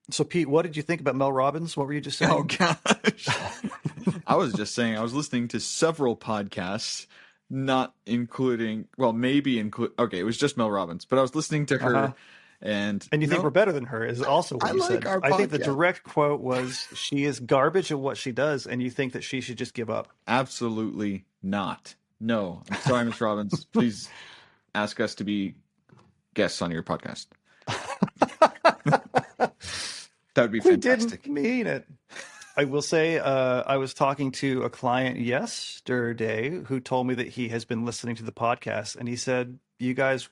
So, Pete, what did you think about Mel Robbins? What were you just Oh saying? gosh. I was just saying I was listening to several podcasts, not including, well, maybe include, okay, it was just Mel Robbins, but I was listening to her Uh-huh. and And you think we're better than her is also I what you like said. our I think the podcast. direct quote was, she is garbage at what she does, and you think that she should just give up. Absolutely not. No, I'm sorry, Miss Robbins. Please ask us to be guests on your podcast. That would be We didn't fantastic. mean it. I will say, I was talking to a client yesterday who told me that he has been listening to the podcast, and he said, "You guys,"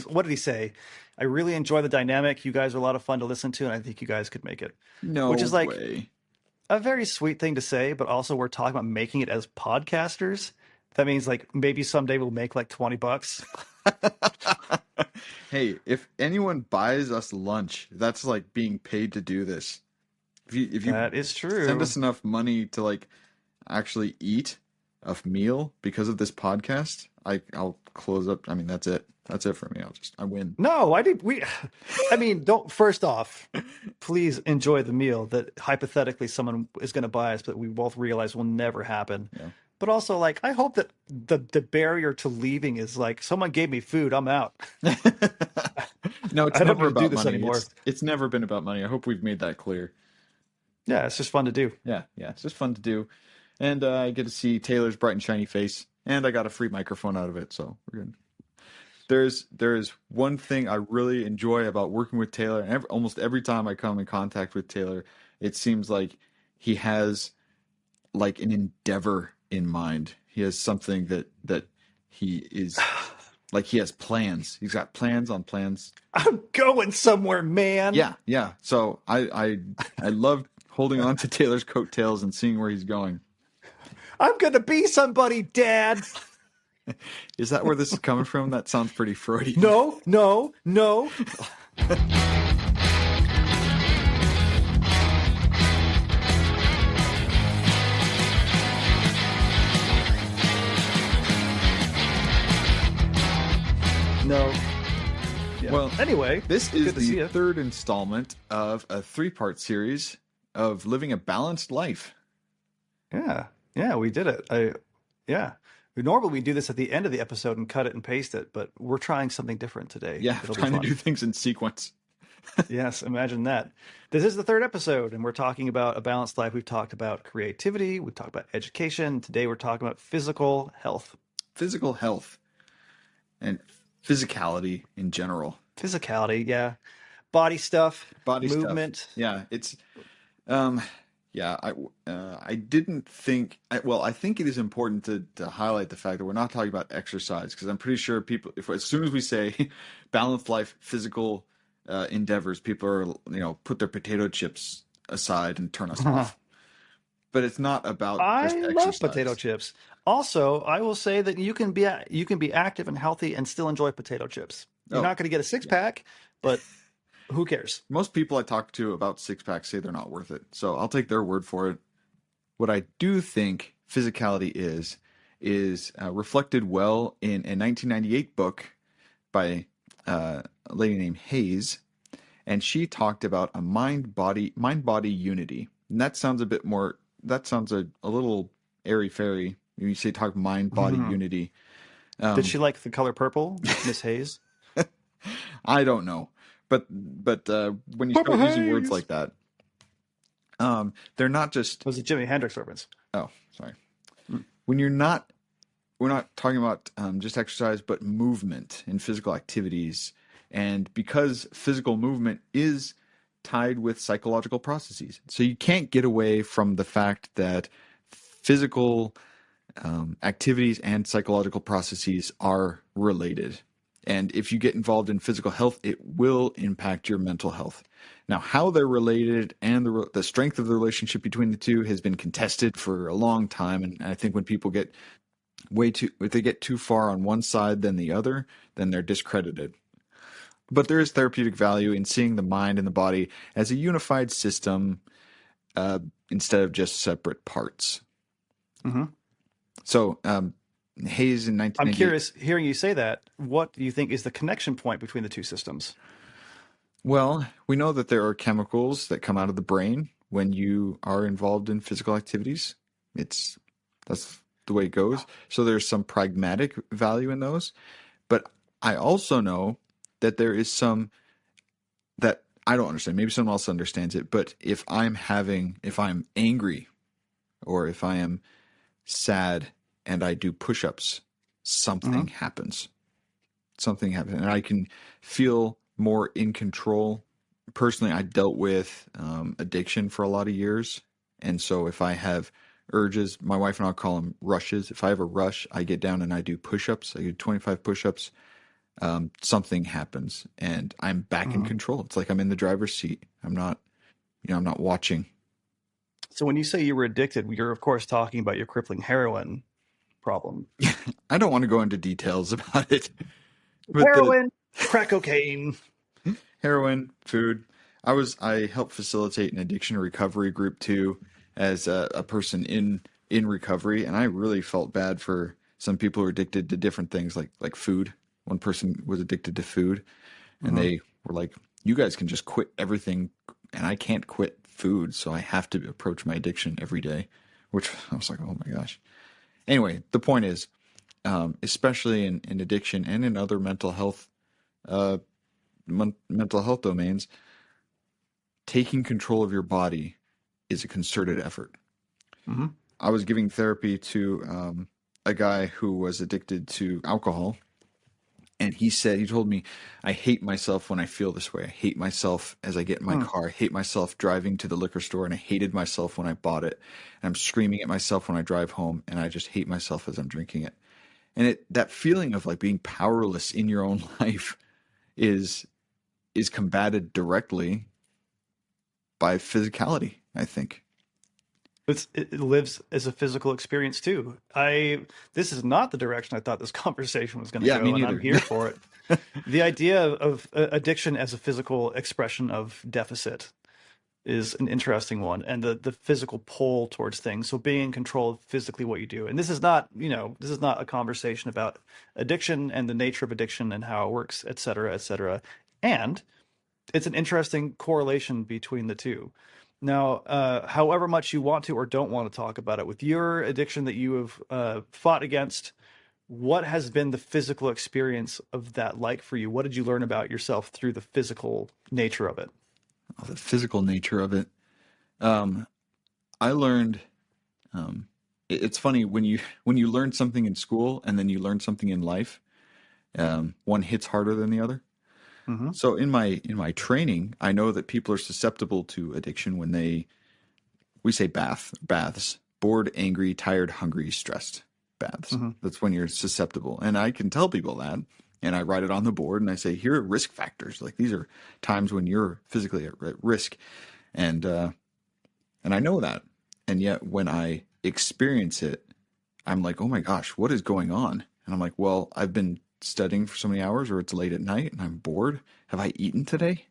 what did he say? "I really enjoy the dynamic. You guys are a lot of fun to listen to, and I think you guys could make it." Which is No like way. a very sweet thing to say, but also we're talking about making it as podcasters. That means like maybe someday we'll make like $20. Hey, if anyone buys us lunch, that's like being paid to do this. If you That is send true. us enough money to like actually eat a meal because of this podcast, I'll close up. I mean, that's it. That's it for me. I win. No, I did. I mean, don't, first off, please enjoy the meal that hypothetically someone is going to buy us, but we both realize will never happen. Yeah. But also, like, I hope that the barrier to leaving is like, someone gave me food, I'm out. No, it's I don't need never to do about this money. anymore. It's never been about money. I hope we've made that clear. Yeah, it's just fun to do. Yeah, yeah, it's just fun to do, and I get to see Taylor's bright and shiny face, and I got a free microphone out of it, so we're good. There's one thing I really enjoy about working with Taylor, and almost every time I come in contact with Taylor, it seems like he has like an endeavor in mind. He has something that he is like he has plans. He's got plans on plans. I'm going somewhere, man. Yeah, yeah. So I love holding on to Taylor's coattails and seeing where he's going. I'm going to be somebody, Dad. Is that where this is coming from? That sounds pretty Freudian. No, no, no. No. Yeah. Well, Anyway, this is good to see the you. third installment of a three-part series of living a balanced life. Yeah. Yeah, we did it. Yeah. Normally we do this at the end of the episode and cut it and paste it, but we're trying something different today. Yeah, It'll be trying to do fun. things in sequence. Yes, imagine that. This is the third episode, and we're talking about a balanced life. We've talked about creativity, we've talked about education. Today we're talking about physical health. Physical health and physicality in general. Physicality, yeah. Body stuff, Body stuff. movement. Yeah, it's um yeah, I didn't think well, I think it is important to highlight the fact that we're not talking about exercise because I'm pretty sure people if as soon as we say balanced life, physical endeavors, people are put their potato chips aside and turn us off. But it's not about I just love potato exercise. chips. Also, I will say that you can be active and healthy and still enjoy potato chips. You're Oh, not going to get a six yeah. pack, but who cares? Most people I talk to about six packs say they're not worth it. So I'll take their word for it. What I do think physicality is reflected well in a 1998 book by a lady named Hayes, and she talked about a mind body unity. And that sounds a bit more. That sounds a little airy fairy. You say talk mind body Mhm. unity. Did Um, she like the color purple, Miss Hayes? I don't know, but when you Purple start using words Haze. like that, they're not just. Was it Jimi Hendrix reference? Oh, sorry. Mm. When you're not we're not talking about just exercise, but movement and physical activities. And because physical movement is tied with psychological processes, so you can't get away from the fact that physical activities and psychological processes are related. And if you get involved in physical health, it will impact your mental health. Now, how they're related and the strength of the relationship between the two has been contested for a long time. And I think when people get if they get too far on one side than the other, then they're discredited. But there is therapeutic value in seeing the mind and the body as a unified system uh, instead of just separate parts. Hmm. So Hayes in I'm 1998. curious, hearing you say that, what do you think is the connection point between the two systems? Well, we know that there are chemicals that come out of the brain when you are involved in physical activities. It's that's the way it goes. So there's some pragmatic value in those, but I also know that there is some that I don't understand. Maybe someone else understands it, but if I'm angry or if I am sad and I do push-ups, something Hmm. happens. Something happens, and I can feel more in control. Personally, I dealt with addiction for a lot of years, and so if I have urges, my wife and I'll call them rushes. If I have a rush, I get down and I do push-ups. I do 25 push-ups. Something happens, and I'm back in Hmm. control. It's like I'm in the driver's seat. I'm not watching. So when you say you were addicted, you're of course talking about your crippling heroin problem. I don't want to go into details about it, but the Heroin, crack cocaine. heroin, food. I helped facilitate an addiction recovery group too, as a person in recovery, and I really felt bad for some people who are addicted to different things like food. One person was addicted to food, and Hmm. they were like, "You guys can just quit everything, and I can't quit food, so I have to approach my addiction every day." Which I was like, "Oh my gosh." Anyway, the point is, especially in addiction and in other uh, mental health domains, taking control of your body is a concerted effort. Hmm. I was giving therapy to a guy who was addicted to alcohol, and he told me, I hate myself when I feel this way. I hate myself as I get in my Hmm. car. I hate myself driving to the liquor store, and I hated myself when I bought it. And I'm screaming at myself when I drive home, and I just hate myself as I'm drinking it. And that feeling of like being powerless in your own life is is combated directly by physicality, I think. It lives as a physical experience too. This is not the direction I thought this conversation was going to Yeah, me go, and I'm neither. here for it. The idea of addiction as a physical expression of deficit is an interesting one, and the physical pull towards things. So being in control of physically what you do. And this is not, this is not a conversation about addiction and the nature of addiction and how it works, et cetera, et cetera. And it's an interesting correlation between the two. Now, however much you want to or don't want to talk about it, with your addiction that you have fought against, what has been the physical experience of that like for you? What did you learn about yourself through the physical nature of it? The physical nature of it. Um, I learned. It's funny when you learn something in school and then you learn something in life. One hits harder than the other. Hmm. So in my training, I know that people are susceptible to addiction when we say baths, bored, angry, tired, hungry, stressed baths. Hmm. That's when you're susceptible. And I can tell people that. And I write it on the board and I say, here are risk factors. Like these are times when you're physically at risk. And and I know that. And yet when I experience it, I'm like, oh my gosh, what is going on? And I'm like, well, I've been studying for so many hours, or it's late at night and I'm bored. Have I eaten today?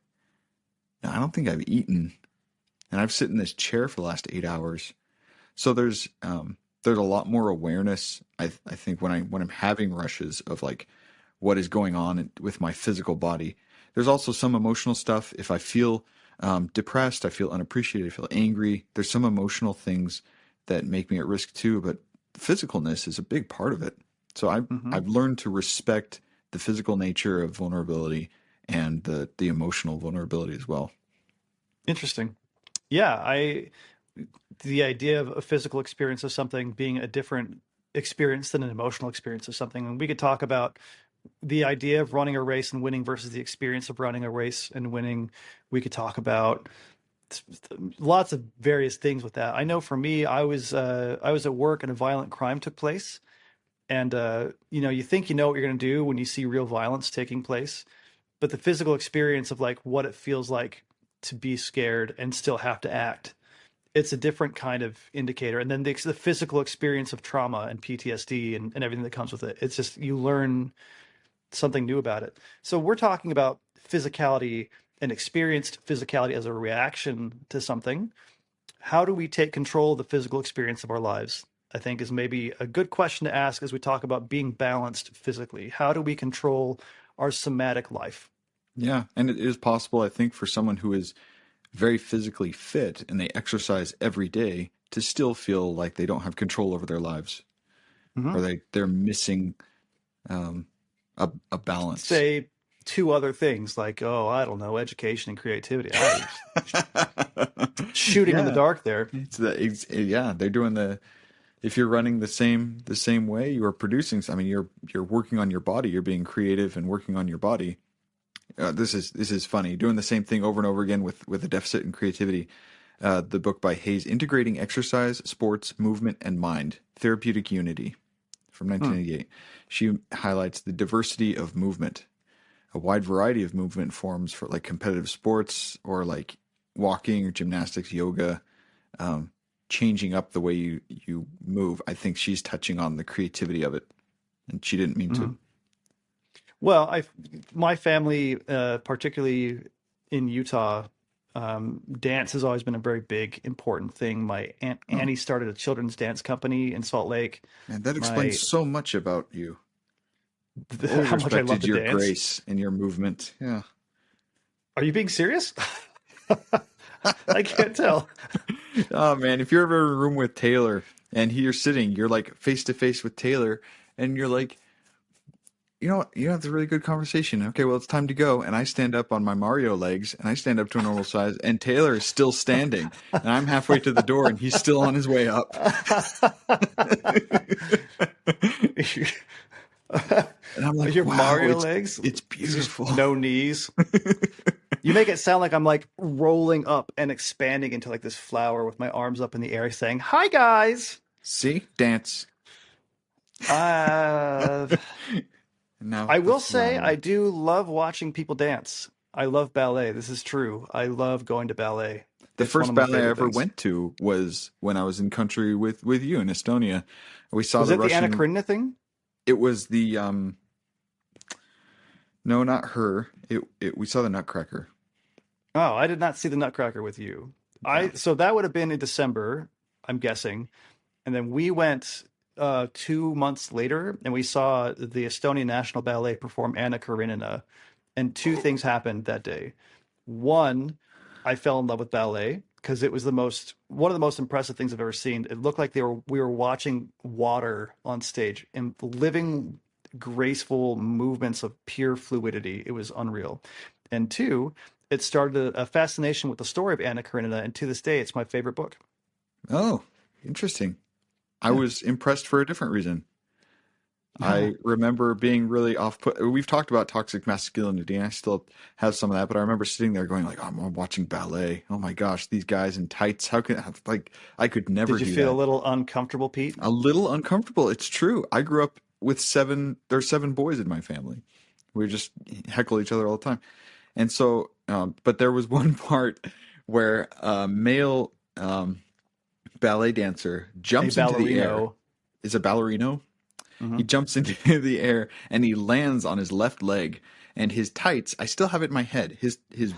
No, I don't think I've eaten. And I've sit in this chair for the last 8 hours. So there's a lot more awareness. I think when I'm having rushes of like what is going on with my physical body. There's also some emotional stuff. If I feel depressed, I feel unappreciated, I feel angry. There's some emotional things that make me at risk too. But physicalness is a big part of it. So Hmm. I've learned to respect the physical nature of vulnerability and the emotional vulnerability as well. Interesting. Yeah, the idea of a physical experience of something being a different experience than an emotional experience of something. And we could talk about the idea of running a race and winning versus the experience of running a race and winning. We could talk about lots of various things with that. I know for me, I was at work and a violent crime took place, and you think you know what you're going to do when you see real violence taking place, but the physical experience of like what it feels like to be scared and still have to act, it's a different kind of indicator. And then the physical experience of trauma and PTSD and everything that comes with it. It's just you learn something new about it. So we're talking about physicality and experienced physicality as a reaction to something. How do we take control of the physical experience of our lives? I think is maybe a good question to ask as we talk about being balanced physically. How do we control our somatic life? Yeah, and it is possible, I think, for someone who is very physically fit and they exercise every day to still feel like they don't have control over their lives, or Hmm. they're missing um, a balance. Say two other things like, oh, I don't know, education and creativity. Shooting in the Yeah, dark there. yeah, they're doing the. If you're running the same way, you are producing. I mean, you're working on your body. You're being creative and working on your body. This is funny. Doing the same thing over and over again with a deficit in creativity. The book by Hayes, Integrating Exercise, Sports, Movement, and Mind, Therapeutic Unity, from Hmm. 1988. She highlights the diversity of movement, a wide variety of movement forms for like competitive sports or like walking or gymnastics, yoga, um, changing up the way you move. I think she's touching on the creativity of it, and she didn't mean to. Hmm. Well, my family, particularly in Utah, dance has always been a very big, important thing. My aunt Oh, Annie started a children's dance company in Salt Lake. man, that explains My so much about you. I've always how much I love respected to your dance. grace and your movement. Yeah. Are you being serious? I can't tell. Oh man, if you're ever in a room with Taylor and you're sitting, you're like face to face with Taylor, and you're like, you know, it's a really good conversation. Okay, well, it's time to go. And I stand up on my Mario legs, and I stand up to a normal size, and Taylor is still standing, and I'm halfway to the door, and he's still on his way up. And I'm like, Your wow, Mario it's legs, it's it's just beautiful. no knees. You make it sound like I'm like rolling up and expanding into like this flower with my arms up in the air saying, "Hi guys." See, dance. Uh, And now I the will say I flower. do love watching people dance. I love ballet. This is true. I love going to ballet. The It's one first of my ballet I favorite ever things. went to was when I was in country with you in Estonia. We saw Was the it the Anna Russian. Karenina thing? It was the no, not her. It we saw the Nutcracker. Oh, I did not see the Nutcracker with you. Yeah. I so that would have been in December, I'm guessing. And then we went 2 months later and we saw the Estonian National Ballet perform Anna Karenina. And two things happened that day. One, I fell in love with ballet because it was one of the most impressive things I've ever seen. It looked like we were watching water on stage and living graceful movements of pure fluidity. It was unreal. And two, it started a fascination with the story of Anna Karenina, and to this day, it's my favorite book. Oh, interesting. I Yeah. was impressed for a different reason. I remember being really off put. We've talked about toxic masculinity, and I still have some of that, but I remember sitting there going like, oh, I'm watching ballet. Oh my gosh, these guys in tights. How can like I could never Did you do feel a that. little uncomfortable, Pete? A little uncomfortable. It's true. I grew up with seven. There's seven boys in my family. We just heckle each other all the time. And so, but there was one part where a male ballet dancer A jumps into the air. ballerino. Is a ballerino? He Hmm. jumps into the air and he lands on his left leg. And his tights, I still have it in my head. His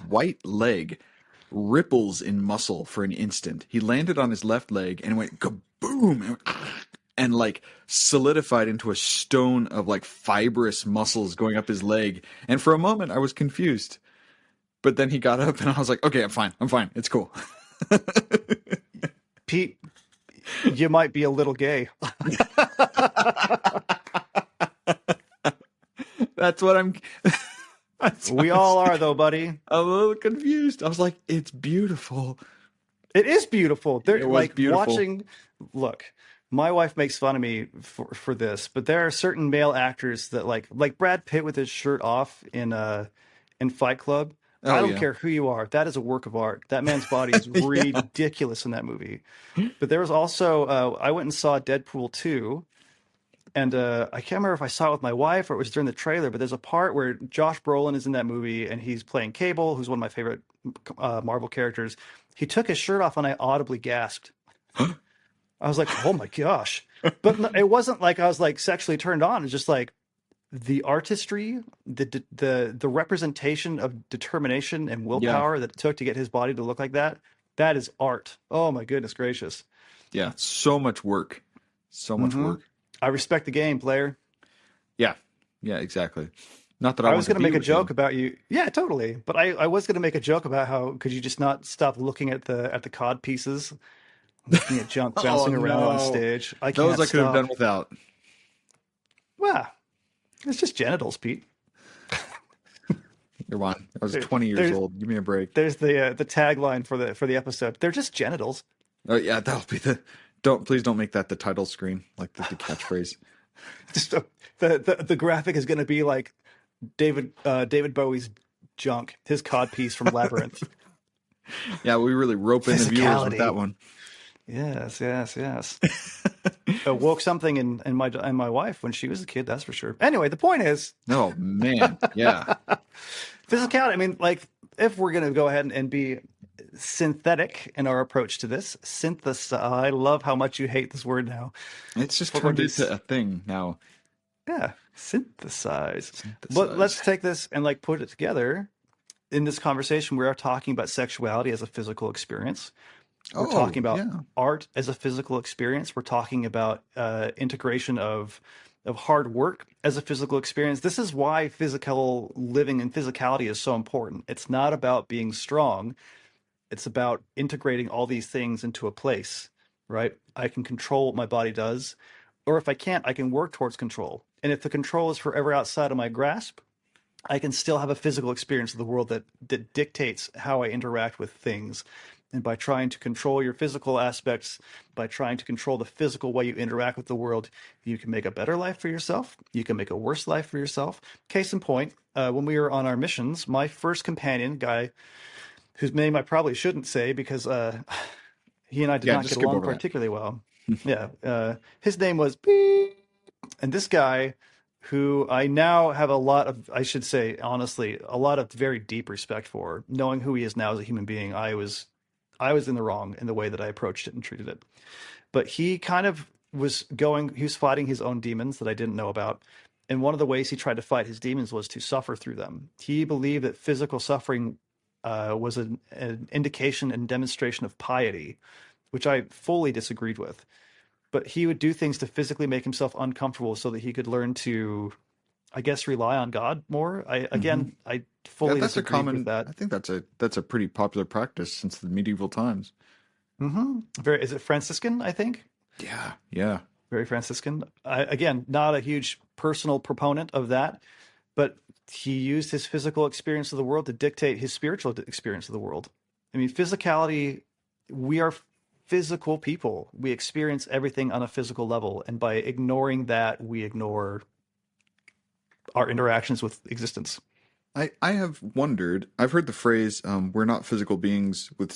white leg ripples in muscle for an instant. He landed on his left leg and went kaboom and like solidified into a stone of like fibrous muscles going up his leg. And for a moment, I was confused. But then he got up and I was like, okay, I'm fine. I'm fine. It's cool. Pete, you might be a little gay. That's what I'm. That's what We I'm all are, saying. though, buddy. I'm a little confused. I was like, it's beautiful. It is beautiful. They're It was like beautiful. watching. Look, my wife makes fun of me for this, but there are certain male actors that like Brad Pitt with his shirt off in Fight Club. I Oh don't yeah. care who you are. That is a work of art. That man's body is Yeah. ridiculous in that movie. But there was also I went and saw Deadpool 2, and I can't remember if I saw it with my wife or it was during the trailer, but there's a part where Josh Brolin is in that movie and he's playing Cable, who's one of my favorite Marvel characters. He took his shirt off and I audibly gasped. I was like, "Oh my gosh!" But it wasn't like I was like sexually turned on. It's just like the artistry, the representation of determination and Yeah. willpower that it took to get his body to look like that. That is art. Oh my goodness gracious! Yeah. So much work. So much Hmm. work. I respect the game, player. Yeah. Yeah, exactly. Not that I I want was to going to be make a with you. joke about you. Yeah, totally. But I was going to make a joke about how could you just not stop looking at the cod pieces, looking at junk Oh bouncing around on no, stage. I those can't I could have stop. done without. Well, it's just genitals, Pete. You're on. I was There, 20 years there's old. Give me a break. there's the tagline for the episode. They're just genitals. Oh yeah, that'll be the. Don't please don't make that the title screen, like the catchphrase. Just the graphic is going to be like David Bowie's junk, his cod piece from Labyrinth. Yeah, we really rope in the viewers with that Physicality. one. Yes, yes, yes. Woke something in my wife when she was a kid, that's for sure. Anyway, the point is Oh man, yeah. physicality. I mean, like, if we're going to go ahead and be synthetic in our approach to this, synthesize. I love how much you hate this word now. It's just We're going turned to into a thing now. yeah, synthesize. But Synthesize. let's take this and like put it together. In this conversation, we are talking about sexuality as a physical experience. We're Oh talking about yeah. art as a physical experience. We're talking about integration of hard work as a physical experience. This is why physical living and physicality is so important. It's not about being strong. It's about integrating all these things into a place, right? I can control what my body does, or if I can't, I can work towards control. And if the control is forever outside of my grasp, I can still have a physical experience of the world that dictates how I interact with things. And by trying to control your physical aspects, by trying to control the physical way you interact with the world, you can make a better life for yourself. You can make a worse life for yourself. Case in point, when we were on our missions, my first companion, guy whose name I probably shouldn't say because he and I did Yeah, not just get skip along over that. particularly well. Yeah, his name was Beep. And this guy, who I now have a lot of, I should say, honestly, a lot of very deep respect for, knowing who he is now as a human being, I was in the wrong in the way that I approached it and treated it. But he kind of he was fighting his own demons that I didn't know about. And one of the ways he tried to fight his demons was to suffer through them. He believed that physical suffering was an indication and demonstration of piety, which I fully disagreed with. But he would do things to physically make himself uncomfortable so that he could learn to, I guess, rely on God more. Hmm. I Yeah, fully that's a disagreed with common. that. I think that's a pretty popular practice since the medieval times. Very, is it Franciscan? I think Yeah, yeah. very Franciscan. Again, not a huge personal proponent of that, but he used his physical experience of the world to dictate his spiritual experience of the world. I mean, physicality, we are physical people. We experience everything on a physical level. And by ignoring that, we ignore our interactions with existence. I have wondered. I've heard the phrase, "We're not physical beings with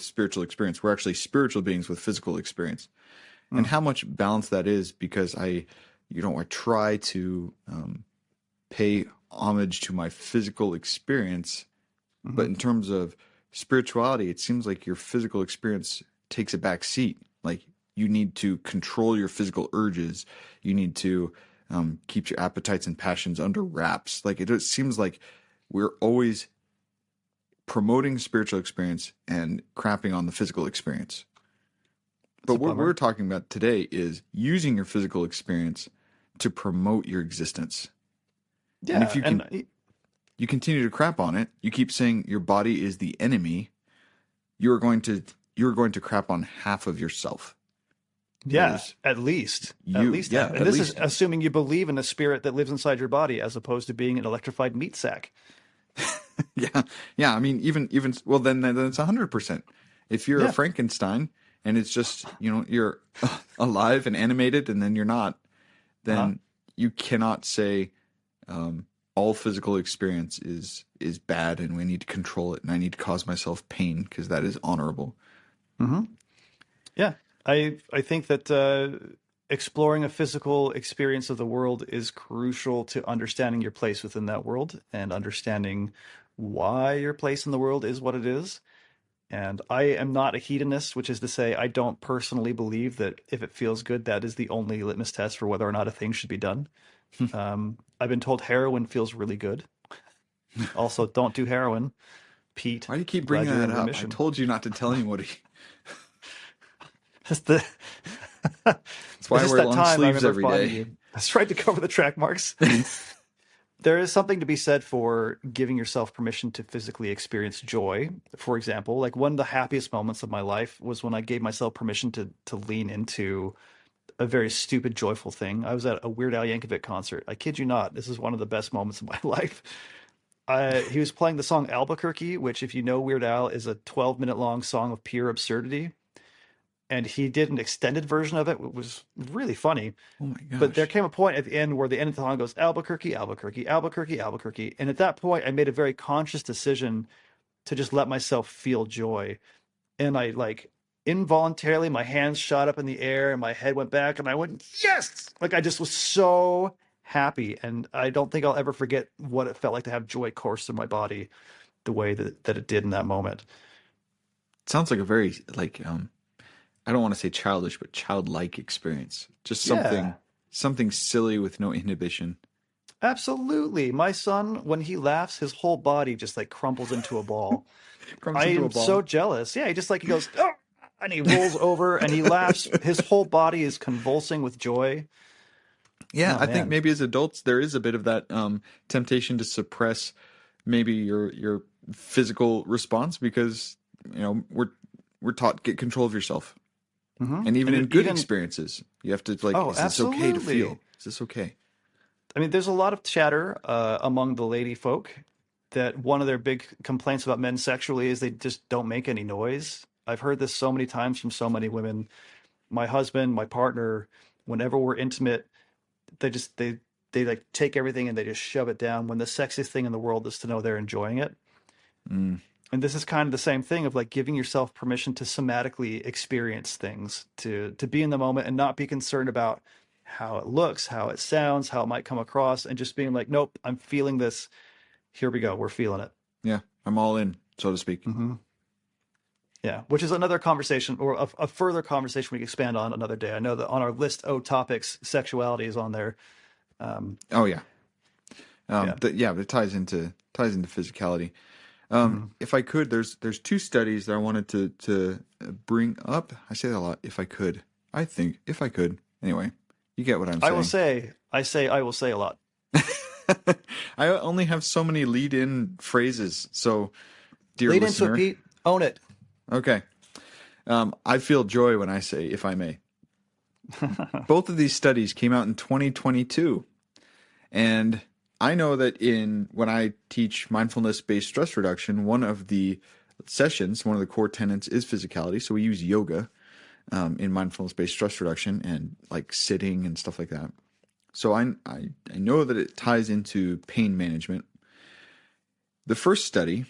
spiritual experience. We're actually spiritual beings with physical experience," and Mm, how much balance that is because I try to pay homage to my physical experience, but hmm in terms of spirituality, it seems like your physical experience takes a back seat. Like you need to control your physical urges. You need to keep your appetites and passions under wraps. Like it seems like we're always promoting spiritual experience and crapping on the physical experience. It's But a what we're bummer. talking about today is using your physical experience to promote your existence. And if Yeah. you continue to crap on it, you keep saying your body is the enemy, you're going to you're going to crap on half of yourself Yeah, because at least yeah, half. And at this is least assuming you believe in a spirit that lives inside your body as opposed to being an electrified meat sack. yeah, yeah. I mean, even well, then it's 100%. If you're a Yeah. Frankenstein and it's just you're alive and animated, and then you're not, Uh-huh. then you cannot say all physical experience is bad, and we need to control it, and I need to cause myself pain because that is honorable. hmm Yeah. I think that exploring a physical experience of the world is crucial to understanding your place within that world and understanding why your place in the world is what it is. And I am not a hedonist, which is to say, I don't personally believe that if it feels good, that is the only litmus test for whether or not a thing should be done. I've been told heroin feels really good. Also, don't do heroin. Pete, Why do you keep glad bringing you're that in up? I remission. told you not to tell anybody. That's the That's it's why I just wear that long time I sleeves remember every finding day. you. That's right to cover the track marks. There is something to be said for giving yourself permission to physically experience joy. For example, like one of the happiest moments of my life was when I gave myself permission to lean into a very stupid, joyful thing. I was at a Weird Al Yankovic concert. I kid you not, this is one of the best moments of my life. He was playing the song Albuquerque, which, if you know Weird Al, is a 12-minute long song of pure absurdity. And he did an extended version of it, which was really funny. Oh my But there gosh. came a point at the end where the end of the song goes Albuquerque, Albuquerque, Albuquerque, Albuquerque. And at that point, I made a very conscious decision to just let myself feel joy. And I like involuntarily, my hands shot up in the air and my head went back and I went, yes! Like I just was so happy. And I don't think I'll ever forget what it felt like to have joy course through my body the way that it did in that moment. Sounds like a very like I don't want to say childish, but childlike experience. Just Yeah, something silly with no inhibition. absolutely. My son, when he laughs, his whole body just like crumples into a ball. Crumbs I into a am so ball. jealous. Yeah, he just like he goes, oh, and he rolls over and he laughs. His whole body is convulsing with joy. Yeah, Oh I think man. maybe as adults there is a bit of that temptation to suppress maybe your physical response because we're taught get control of yourself. And even in And good even, experiences, you have to like, oh, is this okay to absolutely. feel? Is this okay? I mean, there's a lot of chatter among the lady folk that one of their big complaints about men sexually is they just don't make any noise. I've heard this so many times from so many women. My husband, my partner, whenever we're intimate, they just they like take everything and they just shove it down when the sexiest thing in the world is to know they're enjoying it. Mm, And this is kind of the same thing of like giving yourself permission to somatically experience things, to be in the moment and not be concerned about how it looks, how it sounds, how it might come across, and just being like, nope, I'm feeling this. Here we go. We're feeling it. yeah, I'm all in, so to speak. Hmm. Yeah, which is another conversation or a further conversation we can expand on another day. I know that on our list O topics, sexuality is on there. Um, Oh yeah, yeah. yeah, but it ties into physicality. Mhm. If I could, there's two studies that I wanted to bring up. I say that a lot. If I could, I think if I could. Anyway, you get what I'm I will saying. say, I will say a lot. I only have so many lead-in phrases. So, dear Lead into it, listener, Pete. Own it. okay. I feel joy when I say, if I may. Both of these studies came out in 2022. And I know that when I teach mindfulness-based stress reduction, one of the sessions, one of the core tenets is physicality. So we use yoga in mindfulness-based stress reduction and like sitting and stuff like that. So I know that it ties into pain management. The first study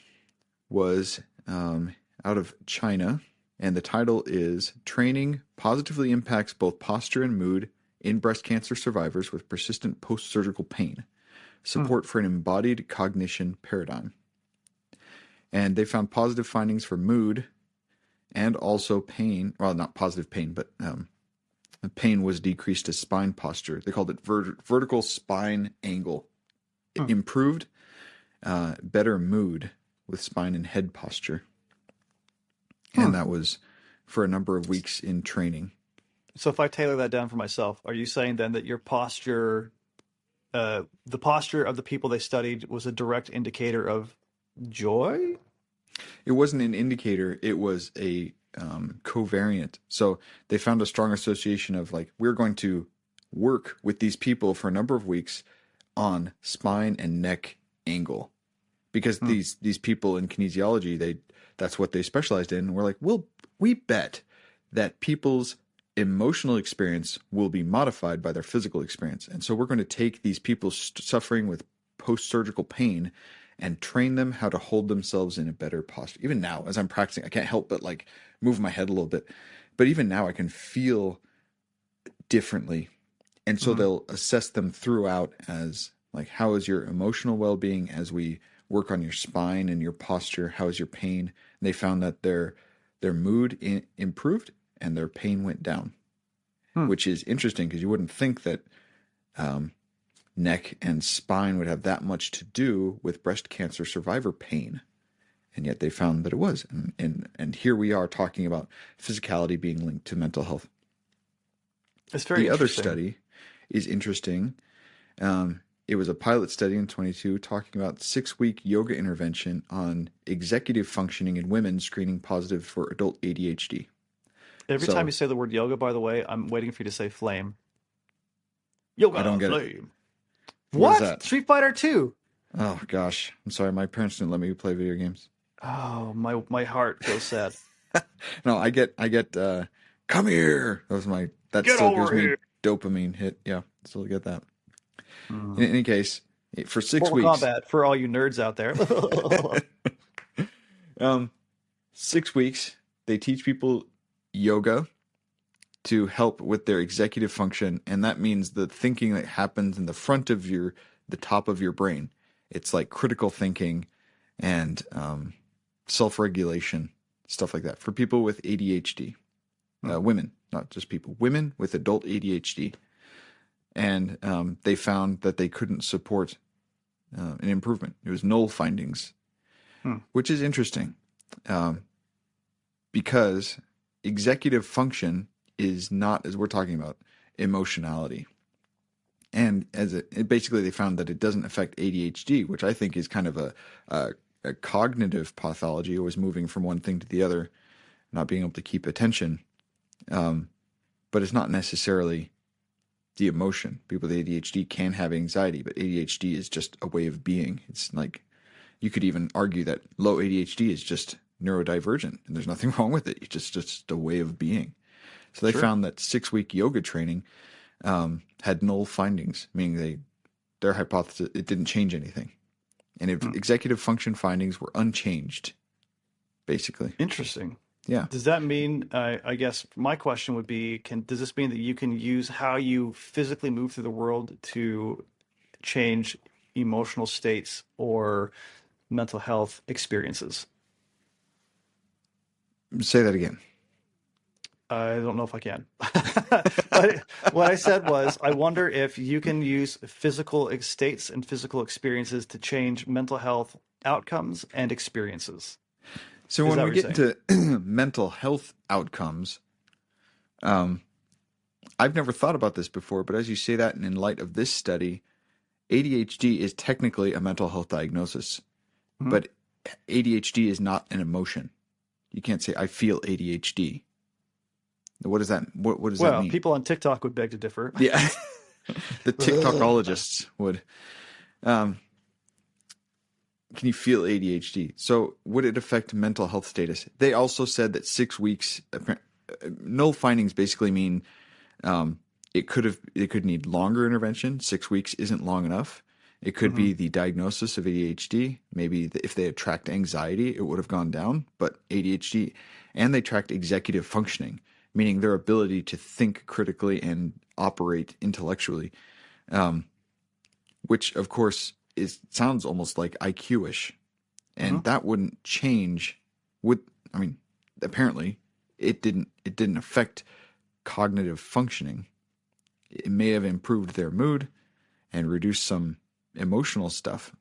was out of China, and the title is Training Positively Impacts Both Posture and Mood in Breast Cancer Survivors with Persistent Post-Surgical Pain. Hmm. Support for an Embodied Cognition Paradigm. And they found positive findings for mood and also pain. Well, not positive pain, but the pain was decreased to spine posture. They called it vertical spine angle. It Hmm. improved better mood with spine and head posture. And Hmm. that was for a number of weeks in training. So if I tailor that down for myself, are you saying then that your posture, the posture of the people they studied was a direct indicator of joy? It wasn't an indicator, it was a covariant. So they found a strong association of like, we're going to work with these people for a number of weeks on spine and neck angle. Because Hmm. these people in kinesiology, that's what they specialized in. We're like, we bet that people's emotional experience will be modified by their physical experience. And so we're going to take these people suffering with post-surgical pain and train them how to hold themselves in a better posture. Even now, as I'm practicing, I can't help but like move my head a little bit. But even now I can feel differently. And so Hmm. they'll assess them throughout as like, how is your emotional well-being as we work on your spine and your posture? How is your pain? And they found that their mood improved and their pain went down, Hmm. which is interesting because you wouldn't think that neck and spine would have that much to do with breast cancer survivor pain. And yet they found that it was. And here we are talking about physicality being linked to mental health. It's very The other interesting. study is interesting. it was a pilot study in 22 talking about 6-week yoga intervention on executive functioning in women screening positive for adult ADHD. Every time So you say the word yoga, by the way, I'm waiting for you to say flame. I don't Yoga, get it. flame. What is What? that? Street Fighter 2. Oh gosh, I'm sorry. My parents didn't let me play video games. Oh, my heart goes sad. No, I get come here. That Get still gives over me a here. dopamine hit. Yeah, still get that. In Hmm. any case, for six Mortal weeks, Kombat for all you nerds out there. um, 6 weeks, they teach people yoga to help with their executive function, and that means the thinking that happens in the front of the top of your brain. It's like critical thinking and self-regulation, stuff like that. For people with ADHD, Hmm. women, not just people, women with adult ADHD, and they found that they couldn't support an improvement. It was null findings, Hmm. which is interesting um, because executive function is not, as we're talking about, emotionality. And basically, they found that it doesn't affect ADHD, which I think is kind of a cognitive pathology, always moving from one thing to the other, not being able to keep attention. But it's not necessarily the emotion. People with ADHD can have anxiety, but ADHD is just a way of being. It's like you could even argue that low ADHD is just neurodivergent, and there's nothing wrong with it. It's just a way of being. So they Sure. found that 6-week yoga training had null findings, meaning their hypothesis it didn't change anything, and if Hmm. executive function findings were unchanged, basically. Interesting. Yeah. Does that mean, I guess my question would be, does this mean that you can use how you physically move through the world to change emotional states or mental health experiences? Say that again. I don't know if I can. But what I said was, I wonder if you can use physical states and physical experiences to change mental health outcomes and experiences. So Is when that what we you're get saying? into mental health outcomes, um, I've never thought about this before, but as you say that, and in light of this study, ADHD is technically a mental health diagnosis, Mhm. but ADHD is not an emotion. You can't say I feel ADHD. What does that Well, mean? people on TikTok would beg to differ. Yeah, the TikTokologists would. Um, can you feel ADHD? So would it affect mental health status? They also said that 6 weeks. Null findings basically mean Um, it could need longer intervention. 6 weeks isn't long enough. It could Hmm. be the diagnosis of ADHD. Maybe if they had tracked anxiety, it would have gone down. But ADHD, and they tracked executive functioning, meaning their ability to think critically and operate intellectually, which of course sounds almost like IQ-ish, Hmm. and that wouldn't change. With I mean, apparently, it didn't affect cognitive functioning. It may have improved their mood and reduced some emotional stuff.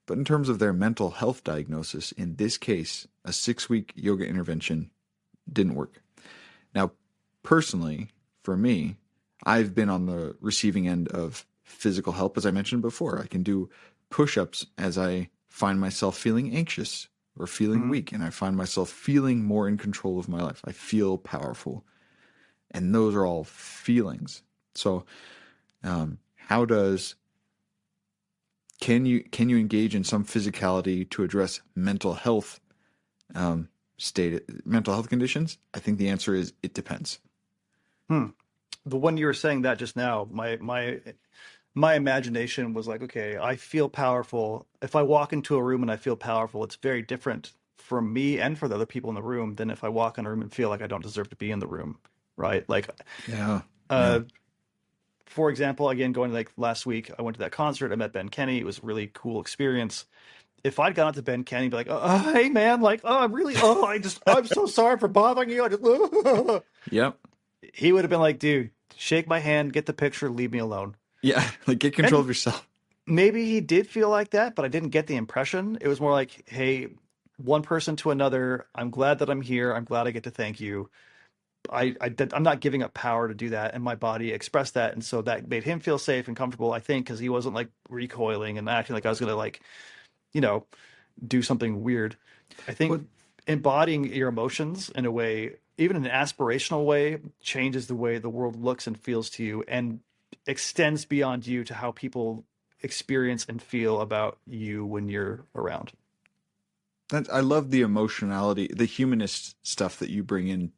But in terms of their mental health diagnosis, in this case, a 6-week yoga intervention didn't work. Now, personally, for me, I've been on the receiving end of physical help, as I mentioned before. I can do push ups as I find myself feeling anxious or feeling Hmm. weak, and I find myself feeling more in control of my life. I feel powerful. And those are all feelings. So, how does can you engage in some physicality to address mental health conditions? I think the answer is it depends. Hmm. But when you were saying that just now, my imagination was like, okay, I feel powerful. If I walk into a room and I feel powerful, it's very different for me and for the other people in the room than if I walk in a room and feel like I don't deserve to be in the room, right? Like, Yeah, yeah, uh, for example, again, going like last week, I went to that concert. I met Ben Kenney. It was a really cool experience. If I'd gone up to Ben Kenney, be like, hey man, like, oh, I'm really, I'm so sorry for bothering you. yep, He would have been like, dude, shake my hand, get the picture, leave me alone. yeah. Like get control of And yourself. maybe he did feel like that, but I didn't get the impression. It was more like, hey, one person to another, I'm glad that I'm here. I'm glad I get to thank you. I'm not giving up power to do that, and my body expressed that, and so that made him feel safe and comfortable. I think because he wasn't like recoiling and acting like I was gonna like you know do something weird. I What think embodying your emotions in a way, even in an aspirational way, changes the way the world looks and feels to you, and extends beyond you to how people experience and feel about you when you're around. I love the emotionality, the humanist stuff that you bring in,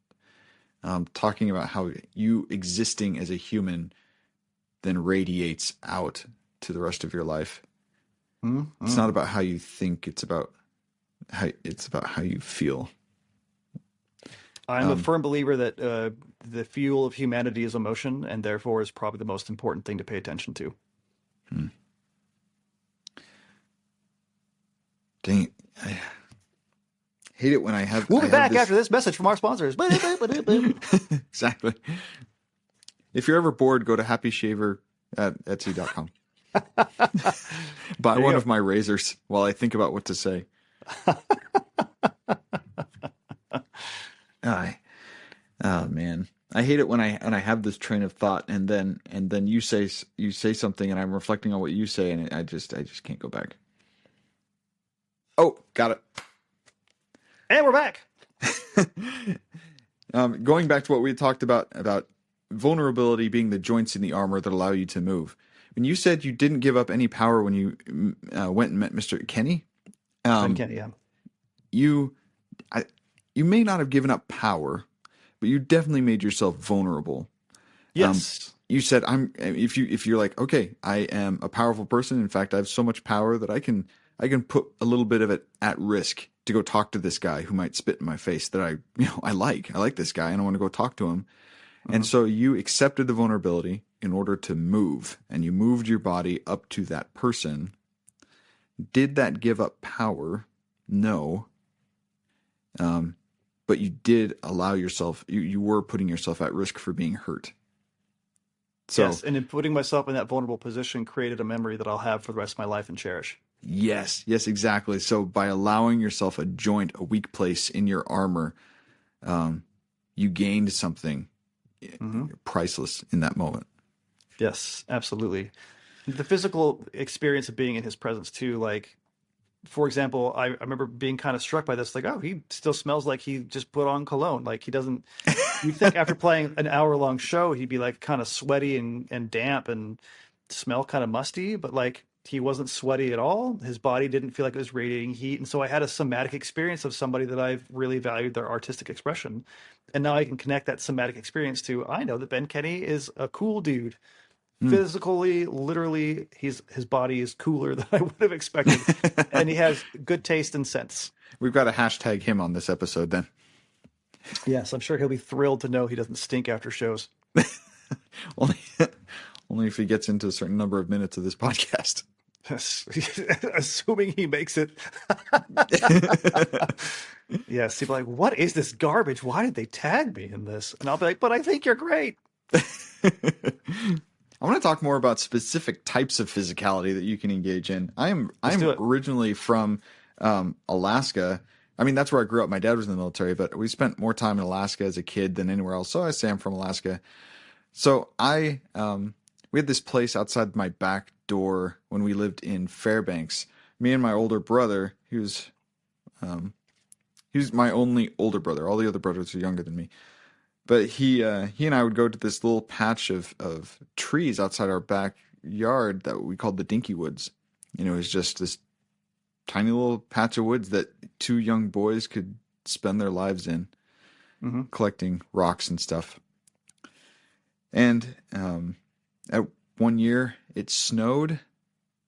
talking about how you existing as a human then radiates out to the rest of your life. Mm-hmm. It's not about how you think; it's about how you feel. I'm a firm believer that the fuel of humanity is emotion, and therefore is probably the most important thing to pay attention to. Dang it. I hate it when I have. We'll I be have back this... after this message from our sponsors. Exactly. If you're ever bored, go to happyshaver at etsy.com. Buy one of my razors while I think about what to say. Oh man, I hate it when I have this train of thought and then you say something and I'm reflecting on what you say and I just can't go back. Oh, got it. And we're back. Going back to what we talked about vulnerability being the joints in the armor that allow you to move. When you said you didn't give up any power when you went and met Mr. Kenney, Kenney, yeah. you may not have given up power, but you definitely made yourself vulnerable. Yes. You said if you're like, okay, I am a powerful person. In fact, I have so much power that I can put a little bit of it at risk to go talk to this guy who might spit in my face that I like this guy and I want to go talk to him. And so you accepted the vulnerability in order to move, and you moved your body up to that person. Did that give up power? No. But you did allow yourself, you were putting yourself at risk for being hurt. So, yes, and in putting myself in that vulnerable position created a memory that I'll have for the rest of my life and cherish. Yes, exactly. So by allowing yourself a joint, a weak place in your armor, you gained something priceless in that moment. Yes, absolutely. The physical experience of being in his presence too, like, for example, I remember being kind of struck by this, like, oh, he still smells like he just put on cologne. Like he doesn't, you think after playing an hour-long show, he'd be like kind of sweaty and damp and smell kind of musty, but like he wasn't sweaty at all. His body didn't feel like it was radiating heat. And so I had a somatic experience of somebody that I've really valued their artistic expression. And now I can connect that somatic experience to, I know that Ben Kenney is a cool dude. Physically, literally, his body is cooler than I would have expected. And he has good taste and sense. We've got to hashtag him on this episode then. Yes, I'm sure he'll be thrilled to know he doesn't stink after shows. Only if he gets into a certain number of minutes of this podcast. Assuming he makes it. Yes, he'll be like, what is this garbage? Why did they tag me in this? And I'll be like, but I think you're great. I want to talk more about specific types of physicality that you can engage in. I'm originally from Alaska. I mean, that's where I grew up. My dad was in the military, but we spent more time in Alaska as a kid than anywhere else. So I say I'm from Alaska. So we had this place outside my back door when we lived in Fairbanks. Me and my older brother, he was my only older brother. All the other brothers are younger than me. But he and I would go to this little patch of trees outside our backyard that we called the Dinky Woods. You know, it was just this tiny little patch of woods that two young boys could spend their lives in, collecting rocks and stuff. And at one year, it snowed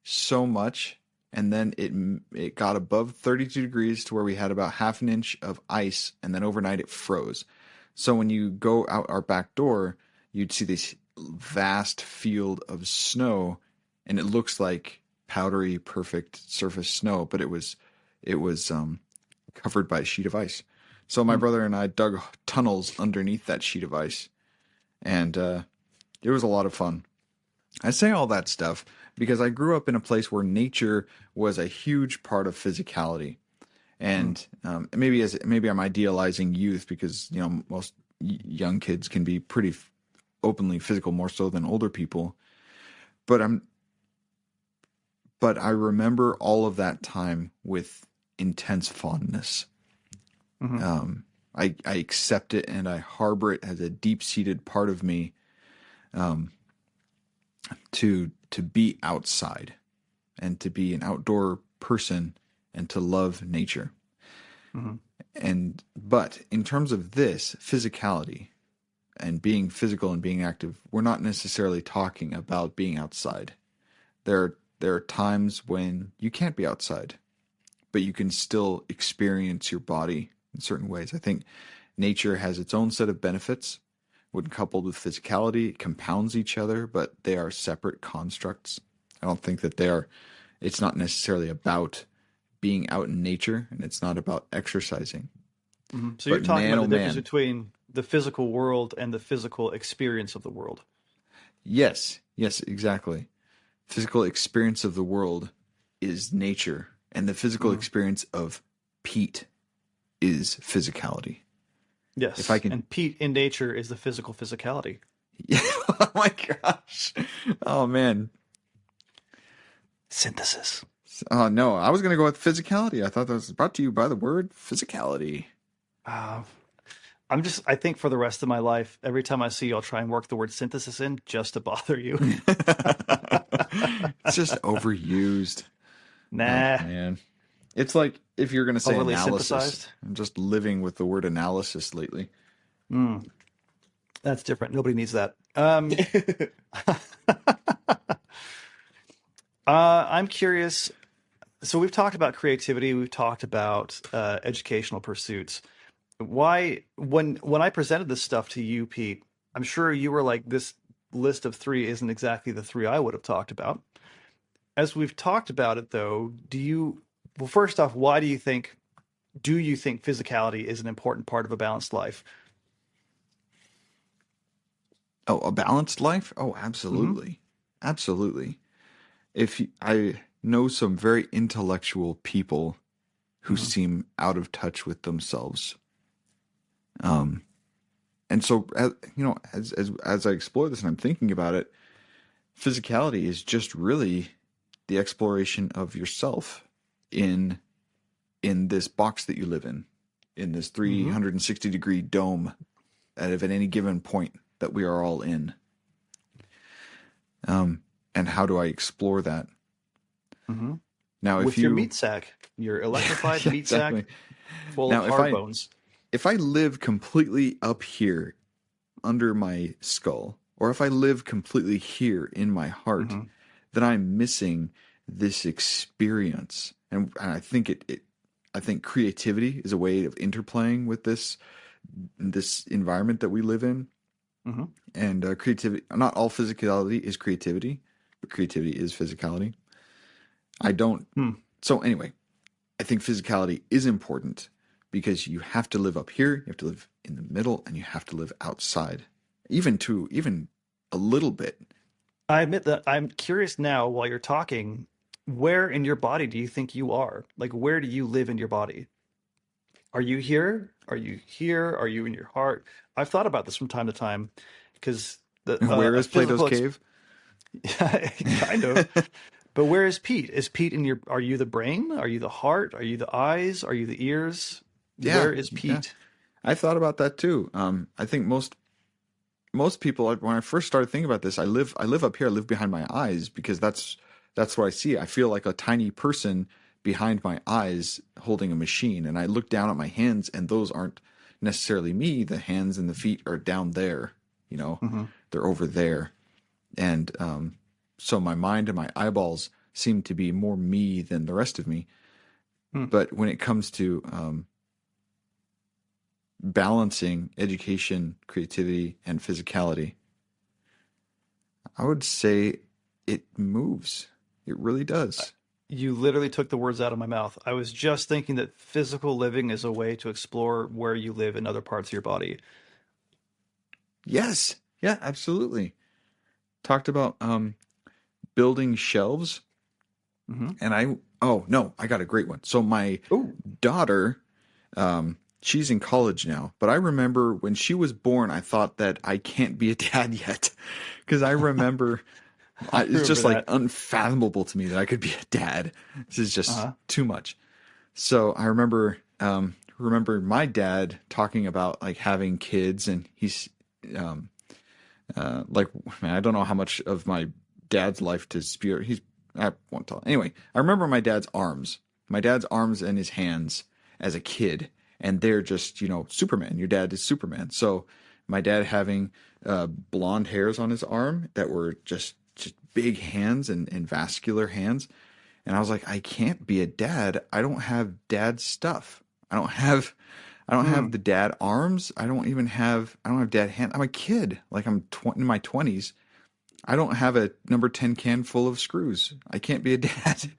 so much, and then it got above 32 degrees to where we had about half an inch of ice, and then overnight it froze. So when you go out our back door, you'd see this vast field of snow, and it looks like powdery, perfect surface snow, but it was covered by a sheet of ice. So my brother and I dug tunnels underneath that sheet of ice, and it was a lot of fun. I say all that stuff because I grew up in a place where nature was a huge part of physicality. And maybe I'm idealizing youth because, you know, most young kids can be pretty openly physical, more so than older people. But I remember all of that time with intense fondness. Mm-hmm. I accept it and I harbor it as a deep-seated part of me, to be outside and to be an outdoor person and to love nature. Mm-hmm. But in terms of this physicality and being physical and being active, we're not necessarily talking about being outside. There are times when you can't be outside, but you can still experience your body in certain ways. I think nature has its own set of benefits. When coupled with physicality, it compounds each other, but they are separate constructs. I don't think that it's not necessarily about being out in nature, and it's not about exercising. Mm-hmm. So you're But talking man, about oh the difference man, between the physical world and the physical experience of the world. yes, exactly. Physical experience of the world is nature, and the physical Mm-hmm. experience of Pete is physicality. If I Yes, can, and Pete in nature is the physical physicality. yeah, oh my gosh, oh man, Synthesis. oh no, I was gonna go with physicality. I thought that was brought to you by the word physicality. Uh, I think for the rest of my life, every time I see you, I'll try and work the word synthesis in just to bother you. It's just overused. Oh Nah, man. It's like if you're going to say overly analysis. synthesized. I'm just living with the word analysis lately. Mm, that's different. Nobody needs that. I'm curious. So we've talked about creativity. We've talked about educational pursuits. Why, when I presented this stuff to you, Pete, I'm sure you were like, this list of three isn't exactly the three I would have talked about. As we've talked about it, though, well, first off, do you think physicality is an important part of a balanced life? Oh, a balanced life? Oh, Hmm. absolutely. Absolutely. I know some very intellectual people who Hmm. seem out of touch with themselves. Um, and so, as I explore this and I'm thinking about it, physicality is just really the exploration of yourself in this box that you live in this Hmm. 360-degree dome at any given point that we are all in. And how do I explore that? Hmm. Now, if With your you, meat sack, your electrified yeah, meat sack exactly. full of Now, hard bones. if I live completely up here under my skull, or if I live completely here in my heart, Hmm. then I'm missing this experience. And I think I think creativity is a way of interplaying with this environment that we live in. Hmm. And creativity, not all physicality is creativity, but creativity is physicality. I don't. Hmm. So anyway, I think physicality is important because you have to live up here, you have to live in the middle, and you have to live outside, even a little bit. I admit that I'm curious now while you're talking, where in your body do you think you are? Like, where do you live in your body? Are you here? Are you here? Are you in your heart? I've thought about this from time to time because Where a is Plato's physical cave? kind of. But where is Pete? Is Pete in your? Are you the brain? Are you the heart? Are you the eyes? Are you the ears? Yeah, Where is yeah. Pete? I've thought about that too. I think most people, when I first started thinking about this, I live up here. I live behind my eyes because that's what I see. I feel like a tiny person behind my eyes holding a machine, and I look down at my hands, and those aren't necessarily me. The hands and the feet are down there. You know, Hmm. they're over there, and so my mind and my eyeballs seem to be more me than the rest of me. Hmm. But when it comes to balancing education, creativity, and physicality, I would say it moves. It really does. You literally took the words out of my mouth. I was just thinking that physical living is a way to explore where you live in other parts of your body. Yes. Yeah, absolutely. Talked about building shelves, Hmm. and oh no, I got a great one. So my Oh. daughter she's in college now, but I remember when she was born, I thought that I can't be a dad yet, because I remember I it's remember just like that. unfathomable to me that I could be a dad. This is just Uh-huh. too much. So I remember my dad talking about like having kids, and he's um, like, man, I don't know how much of my dad's life to spear. I won't tell. Anyway, I remember my dad's arms and his hands as a kid, and they're just, Superman. Your dad is Superman. So my dad having blonde hairs on his arm that were just big hands and vascular hands. And I was like, I can't be a dad. I don't have dad stuff. I don't have Hmm. the dad arms. I don't have dad hand. I'm a kid. Like in my 20s. I don't have a number 10 can full of screws. I can't be a dad.